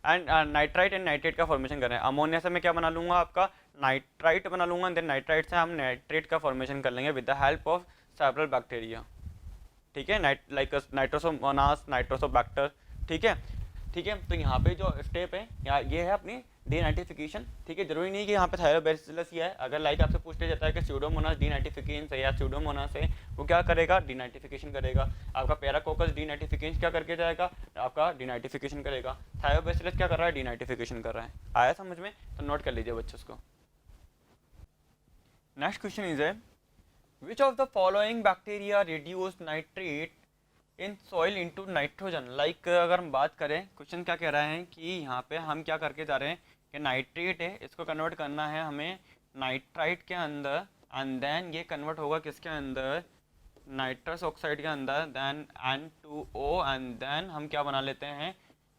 एंड नाइट्रेट का फॉर्मेशन कर रहे हैं। अमोनिया से मैं क्या बना लूंगा? आपका नाइट्राइट बना लूंगा, देन नाइट्राइट से हम नाइट्रेट का फॉर्मेशन कर लेंगे with the help of several bacteria. ठीक है, नाइट्रोसोमोनास, नाइट्रोसोबैक्टर। ठीक है, ठीक है। तो यहाँ पे जो स्टेप है ये है अपनी डीनाइट्रिफिकेशन। ठीक है, जरूरी नहीं कि यहाँ पे थायोबैसिलस ही है। अगर लाइक आपसे पूछा जाता है कि स्यूडोमोनास डीनाइट्रिफिकेंस है या स्यूडोमोनास है, वो क्या करेगा? डीनाइट्रिफिकेशन करेगा। आपका पैराकोकस डीनाइट्रिफिकेंस क्या करके जाएगा? आपका डीनाइट्रिफिकेशन करेगा। थायोबैसिलस क्या कर रहा है? डीनाइट्रिफिकेशन कर रहा है। आया समझ में? तो नोट कर लीजिए बच्चों उसको। नेक्स्ट क्वेश्चन इज है which of the following bacteria reduce nitrate in soil into nitrogen. Like अगर हम बात करें, क्वेश्चन क्या कह रहा है कि यहाँ पे हम क्या करके जा रहे हैं कि नाइट्रेट है, इसको कन्वर्ट करना है हमें नाइट्राइट के अंदर, एंड देन ये कन्वर्ट होगा किसके अंदर? नाइट्रस ऑक्साइड के अंदर, देन N2O, एंड देन हम क्या बना लेते हैं?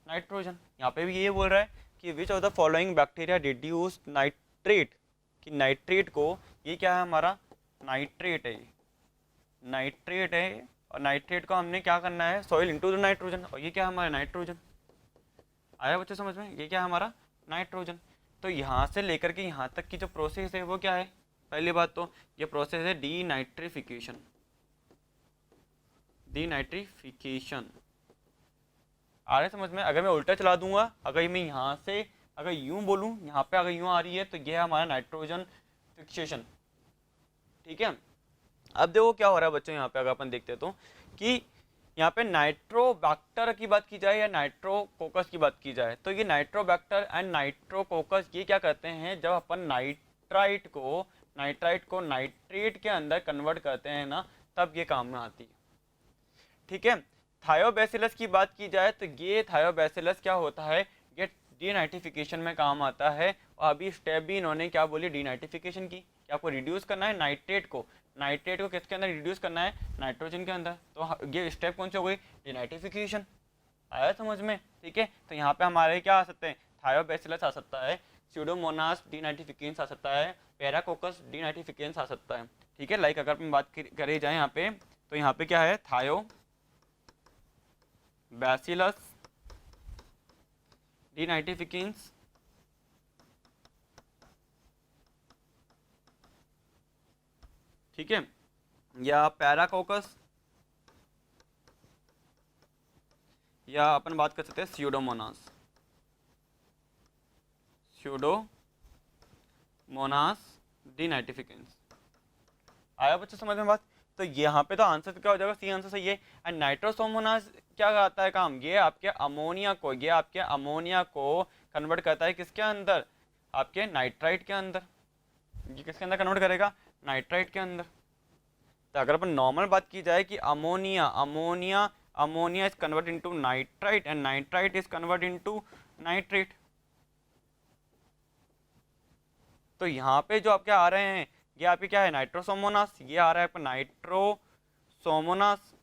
नाइट्रोजन। यहाँ पे भी ये बोल रहा है कि which of the following bacteria reduce nitrate, कि नाइट्रेट को, ये क्या है हमारा? नाइट्रेट है, नाइट्रेट है, और नाइट्रेट को हमने क्या करना है? सॉइल इनटू द नाइट्रोजन, और ये क्या हमारा? नाइट्रोजन। आया बच्चों समझ में? ये क्या हमारा? नाइट्रोजन। तो यहाँ से लेकर के यहाँ तक की जो प्रोसेस है वो क्या है? पहली बात तो ये प्रोसेस है डीनाइट्रिफिकेशन, डीनाइट्रिफिकेशन। आ रहा है समझ में? अगर मैं उल्टा चला दूंगा, अगर मैं यहाँ से अगर यूं बोलूँ, यहाँ पे अगर यूं आ रही है, तो ये है हमारा नाइट्रोजन फिक्सेशन। ठीक है, अब देखो क्या हो रहा है बच्चों, यहाँ पे अगर अपन देखते हैं तो कि यहाँ पे नाइट्रोबैक्टर की बात की जाए या नाइट्रोकोकस की बात की जाए, तो ये नाइट्रोबैक्टर एंड नाइट्रोकोकस ये क्या करते हैं? जब अपन नाइट्राइट को नाइट्रेट के अंदर कन्वर्ट करते हैं ना, तब ये काम में आती है। ठीक है, थायोबैसिलस की बात की जाए तो ये थायोबैसिलस क्या होता है? ये डीनाइट्रिफिकेशन में काम आता है। और अभी स्टेप भी इन्होंने क्या बोली? डीनाइट्रिफिकेशन की, कि आपको रिड्यूस करना है नाइट्रेट को किसके अंदर रिड्यूस करना है? नाइट्रोजन के अंदर। तो ये स्टेप कौन सी हो गई? डीनाइट्रिफिकेशन। आया समझ में? ठीक है, तो यहाँ पे हमारे क्या आ सकते हैं? थायोबैसिलस आ सकता है, स्यूडोमोनास डीनाइट्रिफिकेंस आ सकता है, पैराकोकस डीनाइट्रिफिकेंस आ सकता है। ठीक है, लाइक अगर अपन बात करी जाए यहाँ पे, तो यहाँ पे क्या है? थायोबैसिलस डीनाइट्रिफिकेंस, ठीक है, या पैराकोकस, या अपन बात कर सकते हैं स्यूडोमोनास। स्यूडोमोनास डीनाइट्रिफिकेंस। आया बच्चों समझ में बात? तो यहाँ पे तो आंसर क्या हो जाएगा, सी आंसर सही है। एंड नाइट्रोसोमोनास क्या आता है काम, ये आपके अमोनिया को कन्वर्ट करता है किसके अंदर, आपके नाइट्राइट के अंदर। ये किसके अंदर कन्वर्ट करेगा, नाइट्राइट के अंदर। तो अगर अपन नॉर्मल बात की जाए कि ammonia is convert into nitrite and nitrite is convert into nitrate. तो यहाँ पे जो आपके आ रहे हैं ये आपके क्या है, नाइट्रोसोमोनास, ये आ रहा है आपका नाइट्रोसोमोनास।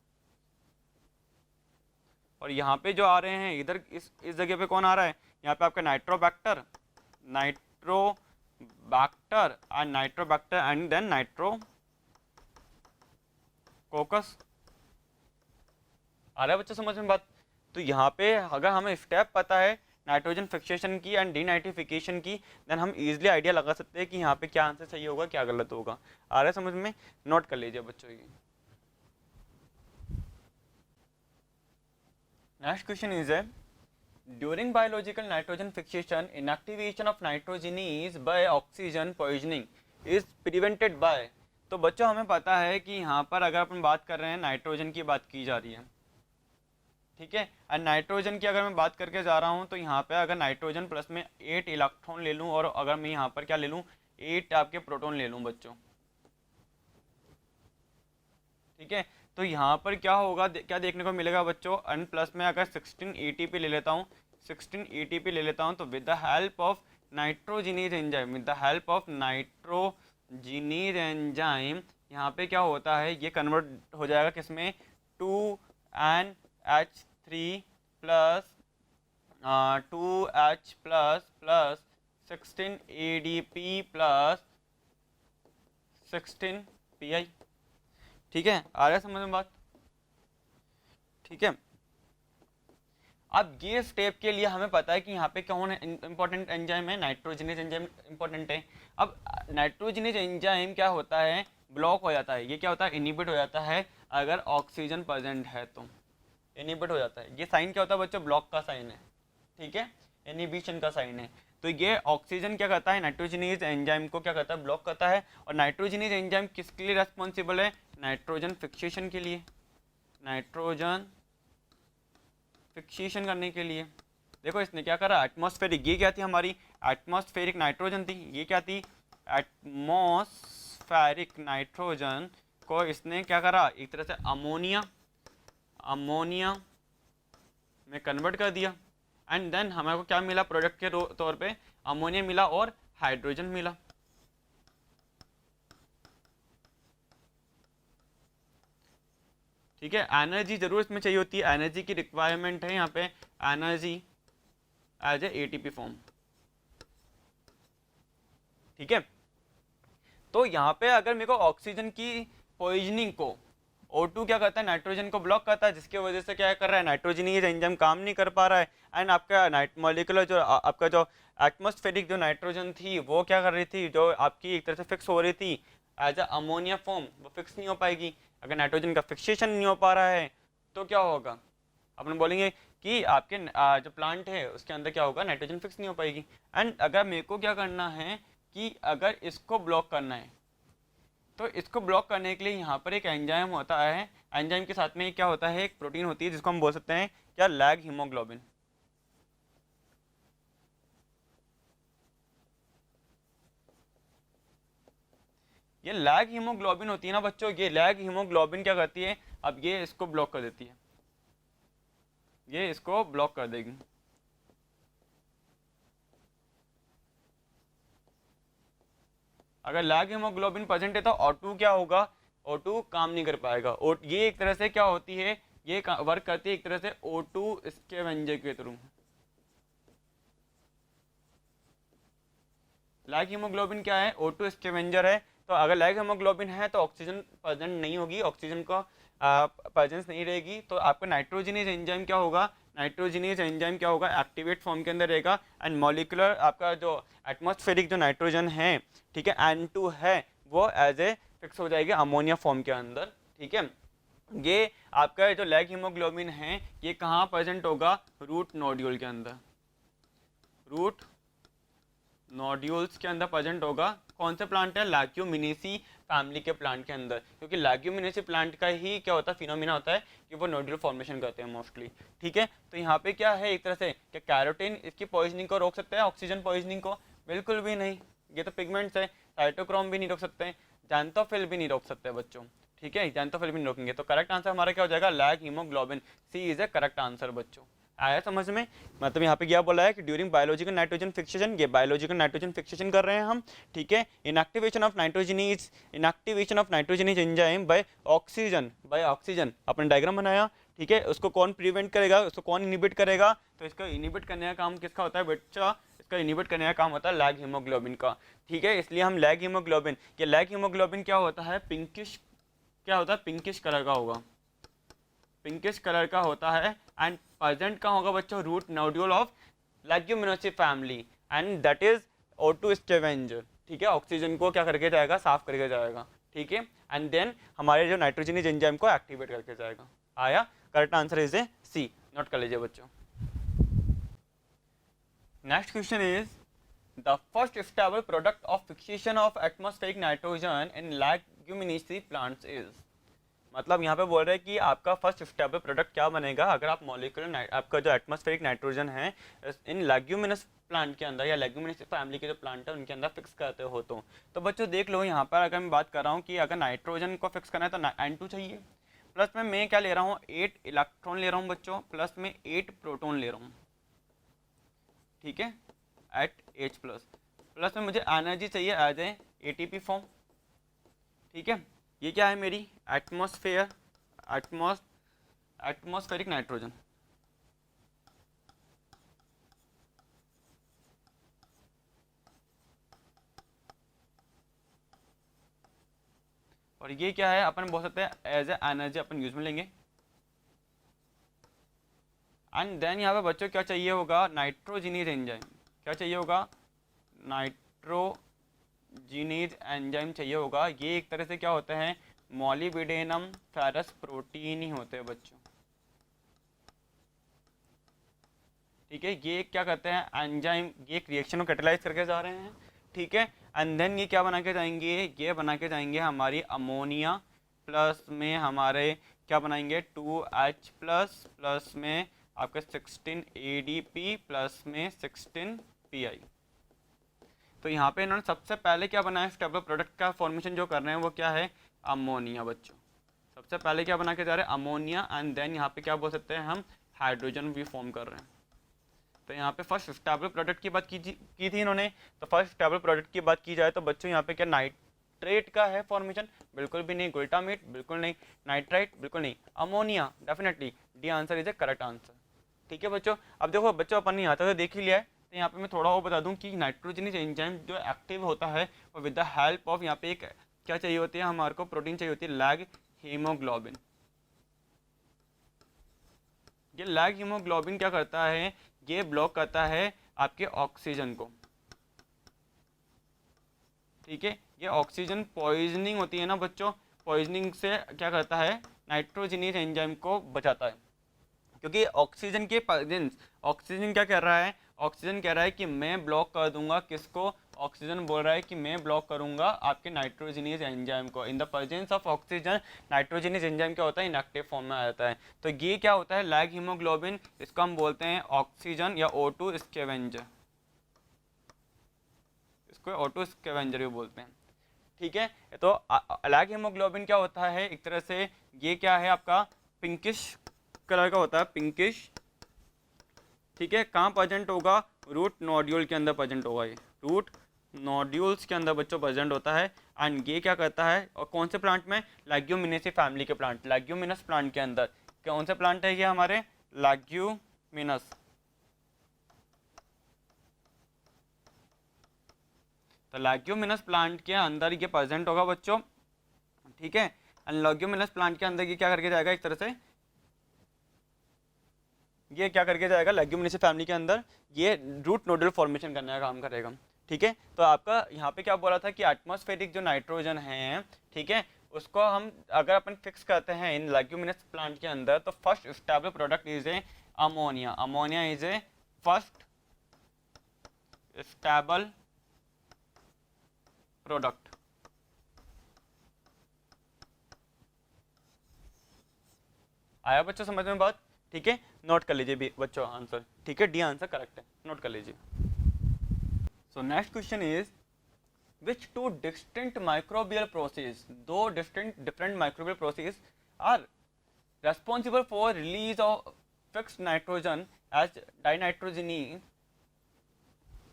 और यहाँ पे जो आ रहे हैं इधर इस जगह पे कौन आ रहा है, यहाँ पे आपका नाइट्रोबैक्टर एंड देन नाइट्रोकोकस। आ रहा है बच्चों समझ में बात? तो यहाँ पे अगर हमें स्टेप पता है नाइट्रोजन फिक्सेशन की एंड डीनाइट्रिफिकेशन की, देन हम इजीली आइडिया लगा सकते हैं कि यहाँ पे क्या आंसर सही होगा क्या गलत होगा। आ रहा है समझ में? नोट कर लीजिए बच्चों ये। नेक्स्ट क्वेश्चन इज है, during biological nitrogen fixation inactivation of nitrogenase by oxygen poisoning is prevented by. तो बच्चों हमें पता है कि यहाँ पर अगर अपन बात कर रहे हैं नाइट्रोजन की बात की जा रही है, ठीक है। एंड नाइट्रोजन की अगर मैं बात करके जा रहा हूँ तो यहाँ पे अगर नाइट्रोजन प्लस में 8 इलेक्ट्रॉन ले लूँ और अगर मैं यहाँ पर क्या ले लूँ 8 आपके प्रोटॉन ले लूँ बच्चों, ठीक है। तो यहाँ पर क्या होगा, क्या देखने को मिलेगा बच्चों, एन प्लस में अगर 16 ATP ले लेता हूँ, 16 ATP ले लेता हूँ तो with the help of nitrogenase enzyme यहाँ पे क्या होता है, ये कन्वर्ट हो जाएगा किसमें, 2NH3 plus 2H plus 16 ADP plus 16 PI। ठीक है, आ रहा है समझ में बात? ठीक है। अब ये स्टेप के लिए हमें पता है कि यहाँ पे कौन इंपॉर्टेंट एंजाइम है, नाइट्रोजनेज एंजाइम इंपॉर्टेंट है। अब नाइट्रोजनेज एंजाइम क्या होता है, ब्लॉक हो जाता है, ये क्या होता है, इनिबिट हो जाता है अगर ऑक्सीजन प्रेजेंट है तो इनिबिट हो जाता है। ये साइन क्या होता है बच्चों, ब्लॉक का साइन है, ठीक है, इनिबिशन का साइन है। तो ये ऑक्सीजन क्या करता है, नाइट्रोजनेज एंजाइम को क्या करता है, ब्लॉक करता है। और नाइट्रोजनेज एंजाइम किसके लिए रेस्पॉन्सिबल है, नाइट्रोजन फिक्सेशन के लिए, नाइट्रोजन फिक्सेशन करने के लिए। देखो इसने क्या करा, एटमॉस्फेरिक, ये क्या थी हमारी, एटमॉस्फेरिक नाइट्रोजन थी, ये क्या थी, एटमॉस्फेरिक नाइट्रोजन को इसने क्या करा, एक तरह से अमोनिया में कन्वर्ट कर दिया। एंड देन हमारे को क्या मिला प्रोडक्ट के तौर पे, अमोनिया मिला और हाइड्रोजन मिला। ठीक है, एनर्जी जरूर इसमें चाहिए होती है, एनर्जी की रिक्वायरमेंट है यहाँ पे, energy as a ATP form. ठीक है, तो यहाँ पे अगर मेरे को ऑक्सीजन की पॉइजनिंग को O2 क्या करता है, नाइट्रोजन को ब्लॉक करता है, जिसकी वजह से क्या कर रहा है, नाइट्रोजनीज एंजाइम काम नहीं कर पा रहा है। एंड आपका मॉलिक्यूलर जो आपका जो एटमॉस्फेरिक जो नाइट्रोजन थी वो क्या कर रही थी, जो आपकी एक तरह से फिक्स हो रही थी एज अ अमोनिया फॉर्म, वो फिक्स नहीं हो पाएगी। अगर नाइट्रोजन का फिक्सेशन नहीं हो पा रहा है तो क्या होगा, अपन बोलेंगे कि आपके जो प्लांट है उसके अंदर क्या होगा, नाइट्रोजन फिक्स नहीं हो पाएगी। एंड अगर मेरे को क्या करना है कि अगर इसको ब्लॉक करना है तो इसको ब्लॉक करने के लिए यहाँ पर एक एंजाइम होता है, एंजाइम के साथ में क्या होता है, एक प्रोटीन होती है जिसको हम बोल सकते हैं क्या, लैग हीमोग्लोबिन। ये लैग हीमोग्लोबिन होती है ना बच्चों, ये लैग हीमोग्लोबिन क्या करती है, अब ये इसको ब्लॉक कर देती है, ये इसको ब्लॉक कर देगी। अगर लैग हीमोग्लोबिन प्रेजेंट है तो O2 क्या होगा, O2 काम नहीं कर पाएगा। ये एक तरह से क्या होती है, ये वर्क करती है एक तरह से O2 स्कैवेंजर के थ्रू। लैग हीमोग्लोबिन क्या है, O2 स्कैवेंजर है। तो अगर लैग हीमोग्लोबिन है तो ऑक्सीजन प्रेजेंट नहीं होगी, ऑक्सीजन का प्रेजेंस नहीं रहेगी, तो आपका नाइट्रोजनेज एंजाइम क्या होगा, नाइट्रोजनेज एंजाइम क्या होगा, एक्टिवेट फॉर्म के अंदर रहेगा। एंड मॉलिक्यूलर आपका जो एटमॉस्फेरिक जो नाइट्रोजन है, ठीक है, N2 है, वो एज ए फिक्स हो जाएगी अमोनिया फॉर्म के अंदर। ठीक है, ये आपका जो लैग हीमोग्लोबिन है ये कहाँ प्रेजेंट होगा, रूट नोड्यूल के अंदर, रूट नोड्यूल्स के अंदर प्रेजेंट होगा। कौन से प्लांट है? लैग्यूमिनेसी फैमिली के प्लांट के अंदर, क्योंकि लैग्यूमिनेसी प्लांट का ही क्या होता है, फिनोमिना होता है कि वो नोड्यूल फॉर्मेशन करते हैं मोस्टली। ठीक है, तो यहाँ पे क्या है, एक तरह से क्या कैरोटीन इसकी पॉइजनिंग को रोक सकता है, ऑक्सीजन पॉइजनिंग को? बिल्कुल भी नहीं, ये तो पिगमेंट्स है। साइटोक्रोम भी नहीं रोक सकते हैं, जैंथोफिल भी नहीं रोक सकते बच्चों। ठीक है, जैंथोफिल भी नहीं रोकेंगे, तो करेक्ट आंसर हमारा क्या हो जाएगा? Leghaemoglobin, C is A correct answer बच्चों। आया समझ में? मतलब यहाँ पे क्या बोला है कि ड्यूरिंग बायोलॉजिकल नाइट्रोजन फिक्सेशन, ये बायोलॉजिकल नाइट्रोजन फिक्सेशन कर रहे हैं हम। ठीक है, inactivation of nitrogenase, inactivation of nitrogenase enzyme by oxygen, by oxygen अपने डायग्राम बनाया। ठीक है, उसको कौन प्रिवेंट करेगा, उसको कौन इनिबिट करेगा? तो इसका इनिबिट करने का काम किसका होता है बच्चा? इसका इनिबिट करने का काम होता है लैग हीमोग्लोबिन का। ठीक है, इसलिए हम लैग हीमोग्लोबिन, ये लैग हीमोग्लोबिन क्या होता है? पिंकिश, क्या होता है? पिंकिश कलर का होगा, पिंकिश कलर का होता है। एंड प्रेजेंट का होगा बच्चों? Root nodule of leguminosae family, and that is O2 scavenger. ठीक है, ऑक्सीजन को क्या करके जाएगा? साफ करके जाएगा। ठीक है, एंड देन हमारे जो नाइट्रोजनीज एंजाइम को एक्टिवेट करके जाएगा। आया? Correct answer is a C, note कर लीजिए बच्चों। Next question is the first stable product of fixation of atmospheric nitrogen in leguminosae plants is. मतलब यहाँ पे बोल रहे हैं कि आपका फर्स्ट स्टेबल प्रोडक्ट क्या बनेगा अगर आप मॉलिक्यूलर आपका जो एटमॉस्फेरिक नाइट्रोजन है इन लेग्यूमिनस प्लांट के अंदर या लेग्यूमिनस फैमिली के जो प्लांट है उनके अंदर फिक्स करते हो। तो बच्चों देख लो, यहाँ पर अगर मैं बात कर रहा हूँ कि अगर नाइट्रोजन को फिक्स करना है तो N2 चाहिए, प्लस में मैं क्या ले रहा हूँ? 8 इलेक्ट्रॉन ले रहा हूँ बच्चों, प्लस में 8 प्रोटॉन ले रहा हूँ। ठीक है, एट H प्लस में मुझे एनर्जी चाहिए एज ए ATP फॉर्म। ठीक है, ये क्या है मेरी? Atmospheric nitrogen. और ये क्या है? अपन बोल सकते हैं एज ए एनर्जी अपन यूज में लेंगे। एंड देन यहाँ पे बच्चों क्या चाहिए होगा? नाइट्रोजिनीज एंजाइम। क्या चाहिए होगा? नाइट्रोजिनीज एंजाइम चाहिए होगा। ये एक तरह से क्या होते हैं? मॉलिब्डेनम फेरस प्रोटीन ही होते हैं बच्चों। ठीक है, ये क्या करते हैं? एंजाइम, ये एक रिएक्शन को कैटेलाइज करके जा रहे हैं। ठीक है, एंड देन ये क्या बना के जाएंगे? ये बना के जाएंगे हमारी अमोनिया, प्लस में हमारे क्या बनाएंगे? 2H प्लस में आपके 16 ADP प्लस में 16 PI। तो यहाँ पे इन्होंने सबसे पहले क्या बनाया? स्टेबल प्रोडक्ट का फॉर्मेशन जो कर रहे हैं वो क्या है? अमोनिया बच्चों। सबसे पहले क्या बना के जा रहे हैं? अमोनिया, एंड देन यहाँ पे क्या बोल सकते हैं हम? हाइड्रोजन भी फॉर्म कर रहे हैं। तो यहाँ पे फर्स्ट स्टेबल प्रोडक्ट की बात की थी इन्होंने। तो फर्स्ट स्टेबल प्रोडक्ट की बात की जाए तो बच्चों यहाँ पे क्या नाइट्रेट का है फॉर्मेशन? बिल्कुल भी नहीं। ग्लूटामेट? बिल्कुल नहीं। नाइट्राइट? बिल्कुल नहीं। Ammonia? Definitely D answer is A correct answer. ठीक है बच्चों, अब देखो बच्चों अपन ने यहाँ तक देख ही लिया है, तो यहाँ पे मैं थोड़ा और बता दूँ कि नाइट्रोजनीज एंजाइम जो एक्टिव होता है वो विद द हेल्प ऑफ यहाँ पे एक क्या चाहिए होती है हमारे को? प्रोटीन चाहिए होती है, लैग हीमोग्लोबिन। ये लैग हीमोग्लोबिन क्या करता है? ये ब्लॉक करता है आपके ऑक्सीजन को। ठीक है, ये ऑक्सीजन पॉइजनिंग होती है ना बच्चों, पॉइजनिंग से क्या करता है? नाइट्रोजनीज एंजाइम को बचाता है। क्योंकि ऑक्सीजन के प्रेजेंस, ऑक्सीजन क्या कर रहा है? ऑक्सीजन कह रहा है कि मैं ब्लॉक कर दूंगा किसको? ऑक्सीजन बोल रहा है कि मैं ब्लॉक करूंगा आपके नाइट्रोजनीज एंजाइम को। In the presence of oxygen nitrogenase enzyme क्या होता है? इनएक्टिव फॉर्म में आ जाता है। तो ये क्या होता है? लैग हीमोग्लोबिन, इसको हम बोलते हैं ऑक्सीजन या O2 स्कैवेंजर, इसको O2 स्कैवेंजर भी बोलते हैं। ठीक है, तो लैग हीमोग्लोबिन क्या होता है? एक तरह से ये क्या है आपका? पिंकिश कलर का होता है, पिंकिश। ठीक है, कहाँ प्रेजेंट होगा? रूट नोड्यूल के अंदर प्रेजेंट होगा। ये रूट नोड्यूल्स के अंदर बच्चों प्रेजेंट होता है। एंड ये क्या करता है? और कौन से प्लांट में? लेग्यूमिनेसी फैमिली के प्लांट, लेग्यूमिनस प्लांट के अंदर। कौन से प्लांट है ये हमारे? लेग्यूमिनस। तो लेग्यूमिनस प्लांट के अंदर ये प्रेजेंट होगा बच्चों। ठीक है, एंड लेग्यूमिनस प्लांट के अंदर ये क्या करके जाएगा? एक तरह से ये क्या करके जाएगा? लेग्यूमिनेसी फैमिली के अंदर ये रूट नोडल फॉर्मेशन करने का काम करेगा। ठीक है, तो आपका यहाँ पे क्या बोला था कि एटमॉस्फेरिक जो नाइट्रोजन है, ठीक है, उसको हम अगर अपन फिक्स करते हैं इन लेग्यूमिनस प्लांट के अंदर तो first stable product is a ammonia. Ammonia is a first stable product. आया बच्चों समझ में बात? ठीक है, नोट कर लीजिए भी बच्चों आंसर, ठीक है, डी आंसर करेक्ट है, नोट कर लीजिए। सो next question is which two distinct microbial processes, दो different microbial processes are responsible for release of fixed nitrogen as dinitrogeny,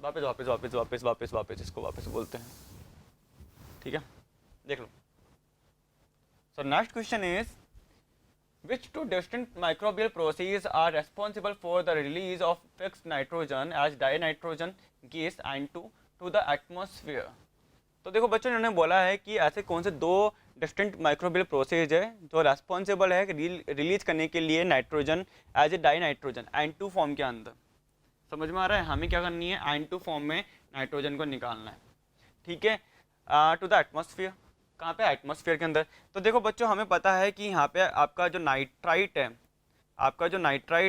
वापस इसको वापस बोलते हैं, ठीक है, देख लो। So next question is which two distinct microbial processes are responsible for the release of fixed nitrogen as dinitrogen gas N2 to the atmosphere। तो देखो बच्चों, इन्होंने बोला है कि ऐसे कौन से दो डिस्टिंक्ट माइक्रोबियल प्रोसेस है जो रेस्पॉन्सिबल है रिलीज करने के लिए nitrogen as a dinitrogen N2 form के अंदर। समझ में आ रहा है? हमें क्या करनी है, N2 फॉर्म में नाइट्रोजन को निकालना है, ठीक है, टू द एटमॉस्फेयर। कहाँ पे? एटमॉस्फेयर के अंदर। तो देखो बच्चों, हमें पता है कि यहाँ पे आपका जो नाइट्राइट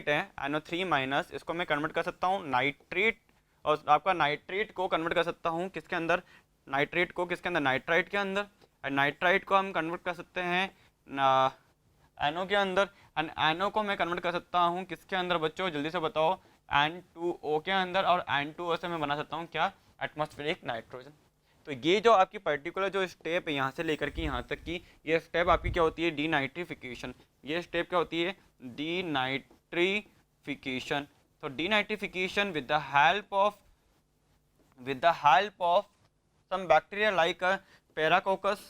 है, NO3-, इसको मैं कन्वर्ट कर सकता हूँ नाइट्रेट, और आपका नाइट्रेट को कन्वर्ट कर सकता हूँ किसके अंदर, नाइट्रेट को किसके अंदर, नाइट्राइट के अंदर। एंड नाइट्राइट को हम कन्वर्ट कर सकते हैं NO के अंदर, एंड NO को मैं कन्वर्ट कर सकता हूँ किसके अंदर बच्चों, जल्दी से बताओ, N2O के अंदर, और N2O से मैं बना सकता हूँ क्या, एटमॉस्फेरिक नाइट्रोजन। तो ये जो आपकी पर्टिकुलर जो स्टेप है यहाँ से लेकर के यहाँ तक की, ये स्टेप आपकी क्या होती है, डीनाइट्रिफिकेशन। ये स्टेप क्या होती है, डीनाइट्रिफिकेशन। तो denitrification with the help of some bacteria like a Paracoccus,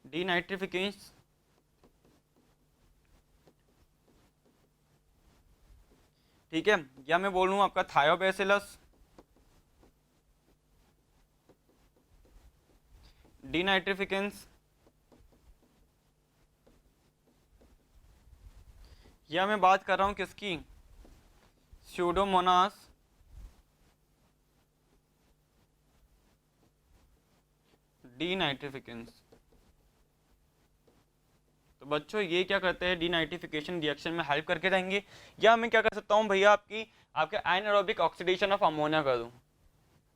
denitrification, ठीक है, या मैं बोलूँ आपका थायोबैसिलस डीनाइट्रिफिकेंस, या मैं बात कर रहा हूँ किसकी, स्यूडोमोनास डीनाइट्रिफिकेंस। तो बच्चों ये क्या करते हैं, डीनाइट्रिफिकेशन रिएक्शन में हेल्प करके रहेंगे। या मैं क्या कर सकता हूँ भैया, आपके एनारोबिक ऑक्सीडेशन ऑफ अमोनिया कर दूँ।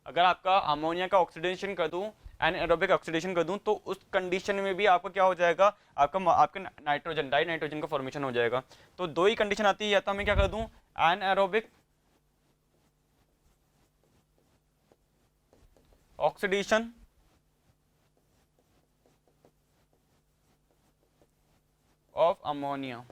अगर आपका अमोनिया का ऑक्सीडेशन कर दूँ, एनारोबिक ऑक्सीडेशन कर दूँ, तो उस कंडीशन में भी आपका क्या हो जाएगा, आपका नाइट्रोजन, डाई नाइट्रोजन का फॉर्मेशन हो जाएगा। तो दो ही कंडीशन आती है, या तो मैं क्या कर दूँ, एनारोबिक ऑक्सीडेशन ऑफ अमोनिया,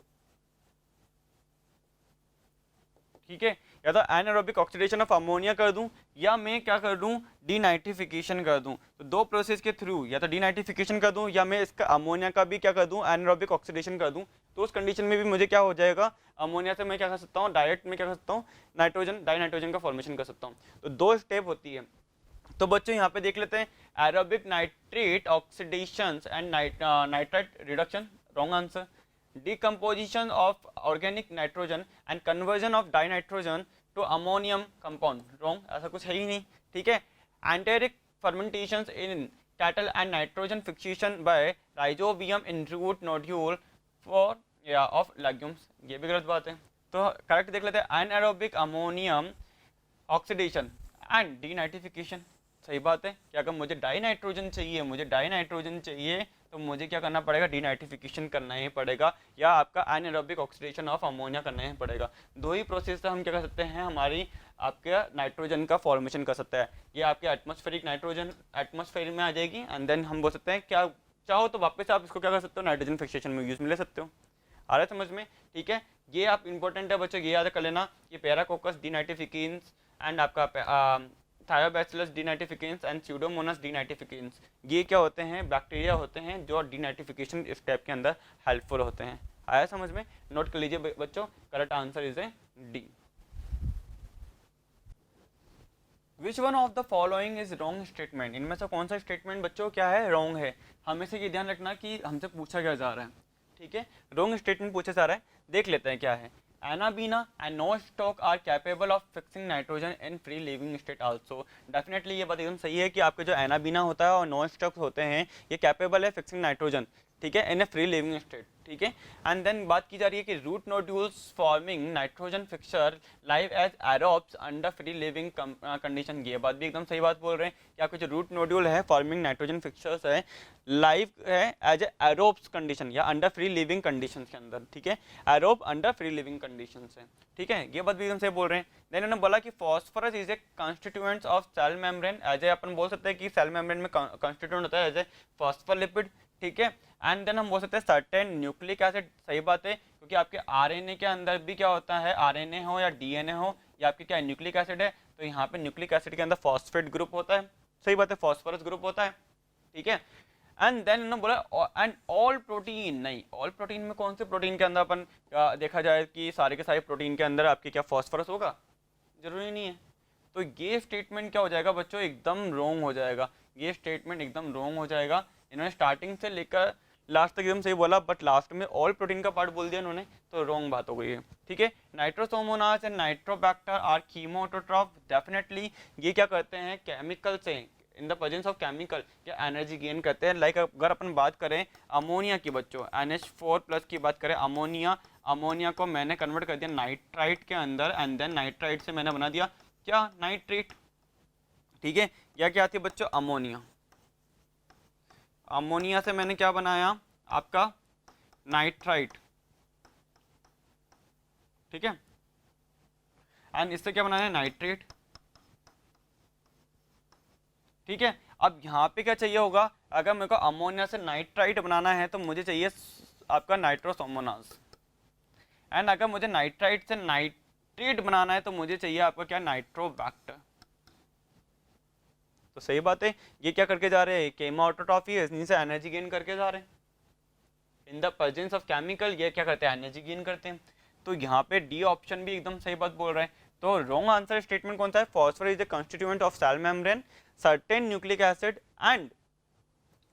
ठीक है, या तो एनारोबिक ऑक्सीडेशन ऑफ अमोनिया कर दूं, या मैं क्या कर दूं, डीनाइट्रिफिकेशन कर दूं। तो दो प्रोसेस के थ्रू या तो डीनाइट्रिफिकेशन कर दूं, या मैं इसका अमोनिया का भी क्या कर दूं, एनारोबिक ऑक्सीडेशन कर दूं। तो उस कंडीशन में भी मुझे क्या हो जाएगा, अमोनिया से मैं क्या कर सकता हूँ, डायरेक्ट मैं क्या कर सकता हूँ, नाइट्रोजन, डाई नाइट्रोजन का फॉर्मेशन कर सकता हूँ। तो दो स्टेप होती है। तो बच्चों यहाँ पे देख लेते हैं, aerobic nitrate oxidation and nitrite reduction, wrong answer. Decomposition of organic nitrogen and conversion of dinitrogen to ammonium compound, wrong, ऐसा कुछ है ही नहीं, ठीक है। Enteric fermentations in cattle and nitrogen fixation by rhizobium in root nodule for of legumes, ये भी गलत बात है। तो करेक्ट देख लेते हैं, anaerobic ammonium oxidation and denatrification, सही बात है कि अगर मुझे डाई नाइट्रोजन चाहिए, तो मुझे क्या करना पड़ेगा, डीनाइट्रिफिकेशन करना ही पड़ेगा, या आपका एनारोबिक ऑक्सीडेशन ऑफ अमोनिया करना ही पड़ेगा। दो ही प्रोसेस से हम क्या कर सकते हैं, हमारी आपके नाइट्रोजन का फॉर्मेशन कर सकता है। ये आपके एटमॉस्फेरिक नाइट्रोजन एटमॉस्फेयर में आ जाएगी, एंड देन हम बोल सकते हैं, क्या चाहो तो वापस आप इसको क्या कर सकते हो, नाइट्रोजन फिक्सेशन में यूज में ले सकते हो। आ रहा है समझ में? ठीक है, ये आप इंपॉर्टेंट है बच्चों, ये याद कर लेना, ये पैराकोकस डीनाइट्रिफिकेंस एंड आपका थायोबैसिलस डीनाइट्रिफिकेंस एंड स्यूडोमोनास डीनाइट्रिफिकेंस, ये क्या होते हैं, बैक्टीरिया होते हैं जो डीनाइट्रिफिकेशन स्टेप के अंदर हेल्पफुल होते हैं। आया समझ में? नोट कर लीजिए बच्चों, correct answer is A D. Which one of the following is wrong statement, इनमें से कौन सा स्टेटमेंट बच्चों क्या है, रॉन्ग है। हमें से ये ध्यान रखना कि हमसे पूछा क्या जा रहा है, ठीक है, रॉन्ग स्टेटमेंट पूछा जा रहा है। देख लेते हैं क्या है। Anabina and nostoc are capable of fixing nitrogen in free living state also। Definitely ये बात एकदम सही है कि आपके जो एनाबीना होता है और नोस्टॉक होते हैं, ये कैपेबल है फिक्सिंग नाइट्रोजन, ठीक है, इन ए फ्री लिविंग स्टेट। ठीक है। एंड देन बात की जा रही है कि root nodules forming nitrogen fixture live as aerobes under free living condition. ये बात भी एकदम सही बात बोल रहे हैं कि आपके जो रूट नोड्यूल है फॉर्मिंग नाइट्रोजन फिक्सचर्स है लाइव है एज एरोब्स कंडीशन या अंडर फ्री लिविंग कंडीशन के अंदर, ठीक है, aerobe under free living condition से, ठीक है, ये बात भी एकदम सही बोल रहे हैं। देन उन्होंने बोला कि phosphorus is a constituents of cell membrane, as a अपन बोल सकते हैं कि सेल मेम्ब्रेन में कॉन्स्टिट्यूएंट होता है एज ए फॉस्फोलिपिड, ठीक है। एंड देन हम बोल सकते हैं सर्टेन न्यूक्लिक एसिड, सही बात है, क्योंकि आपके आरएनए के अंदर भी क्या होता है, आरएनए हो या डीएनए हो या आपके क्या न्यूक्लिक एसिड है, तो यहाँ पे न्यूक्लिक एसिड के अंदर फॉस्फेट ग्रुप होता है, सही बात है, फॉस्फोरस ग्रुप होता है, ठीक है। एंड देन उन्होंने बोला एंड ऑल प्रोटीन, नहीं, ऑल प्रोटीन में कौन से प्रोटीन के अंदर अपन देखा जाए कि सारे के सारे प्रोटीन के अंदर आपके क्या फॉस्फोरस होगा, जरूरी नहीं है। तो ये स्टेटमेंट क्या हो जाएगा बच्चों, एकदम रॉन्ग हो जाएगा, ये स्टेटमेंट एकदम रॉन्ग हो जाएगा। इन्होंने स्टार्टिंग से लेकर लास्ट तक एकदम सही बोला, बट लास्ट में ऑल प्रोटीन का पार्ट बोल दिया इन्होंने, तो रॉन्ग बात हो गई है, ठीक है। Nitrosomonas and Nitrobacter are chemoautotroph, definitely ये क्या करते हैं, केमिकल से in the presence of chemical या एनर्जी गेन करते हैं। लाइक अगर अपन बात करें अमोनिया की बच्चों, NH4+ की बात करें, अमोनिया को मैंने कन्वर्ट कर दिया नाइट्राइट के अंदर, एंड देन नाइट्राइट से मैंने बना दिया क्या, नाइट्रेट, ठीक है। या क्या आती है बच्चों, अमोनिया, अमोनिया से मैंने क्या बनाया आपका, नाइट्राइट, ठीक है, एंड इससे क्या बनाया, नाइट्रेट, ठीक है। अब यहाँ पे क्या चाहिए होगा, अगर मेरे को अमोनिया से नाइट्राइट बनाना है तो मुझे चाहिए आपका नाइट्रोसोमोनास, एंड अगर मुझे नाइट्राइट से नाइट्रेट बनाना है तो मुझे चाहिए आपका क्या, नाइट्रोबैक्टर। तो सही बात है, ये क्या करके जा रहे हैं, केमोटोट्रॉफी है, इसी से एनर्जी गेन करके जा रहे हैं इन द प्रेजेंस ऑफ केमिकल, ये क्या करते हैं, एनर्जी गेन करते हैं। तो यहाँ पे डी ऑप्शन भी एकदम सही बात बोल रहा है। तो रॉन्ग आंसर स्टेटमेंट कौन सा है, phosphorus is the constituent of cell membrane, certain nucleic acid and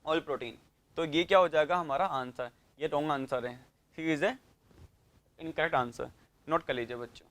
all protein. तो ये क्या हो जाएगा हमारा आंसर, ये रॉन्ग आंसर है, C is a incorrect answer, note कर लीजिए बच्चों।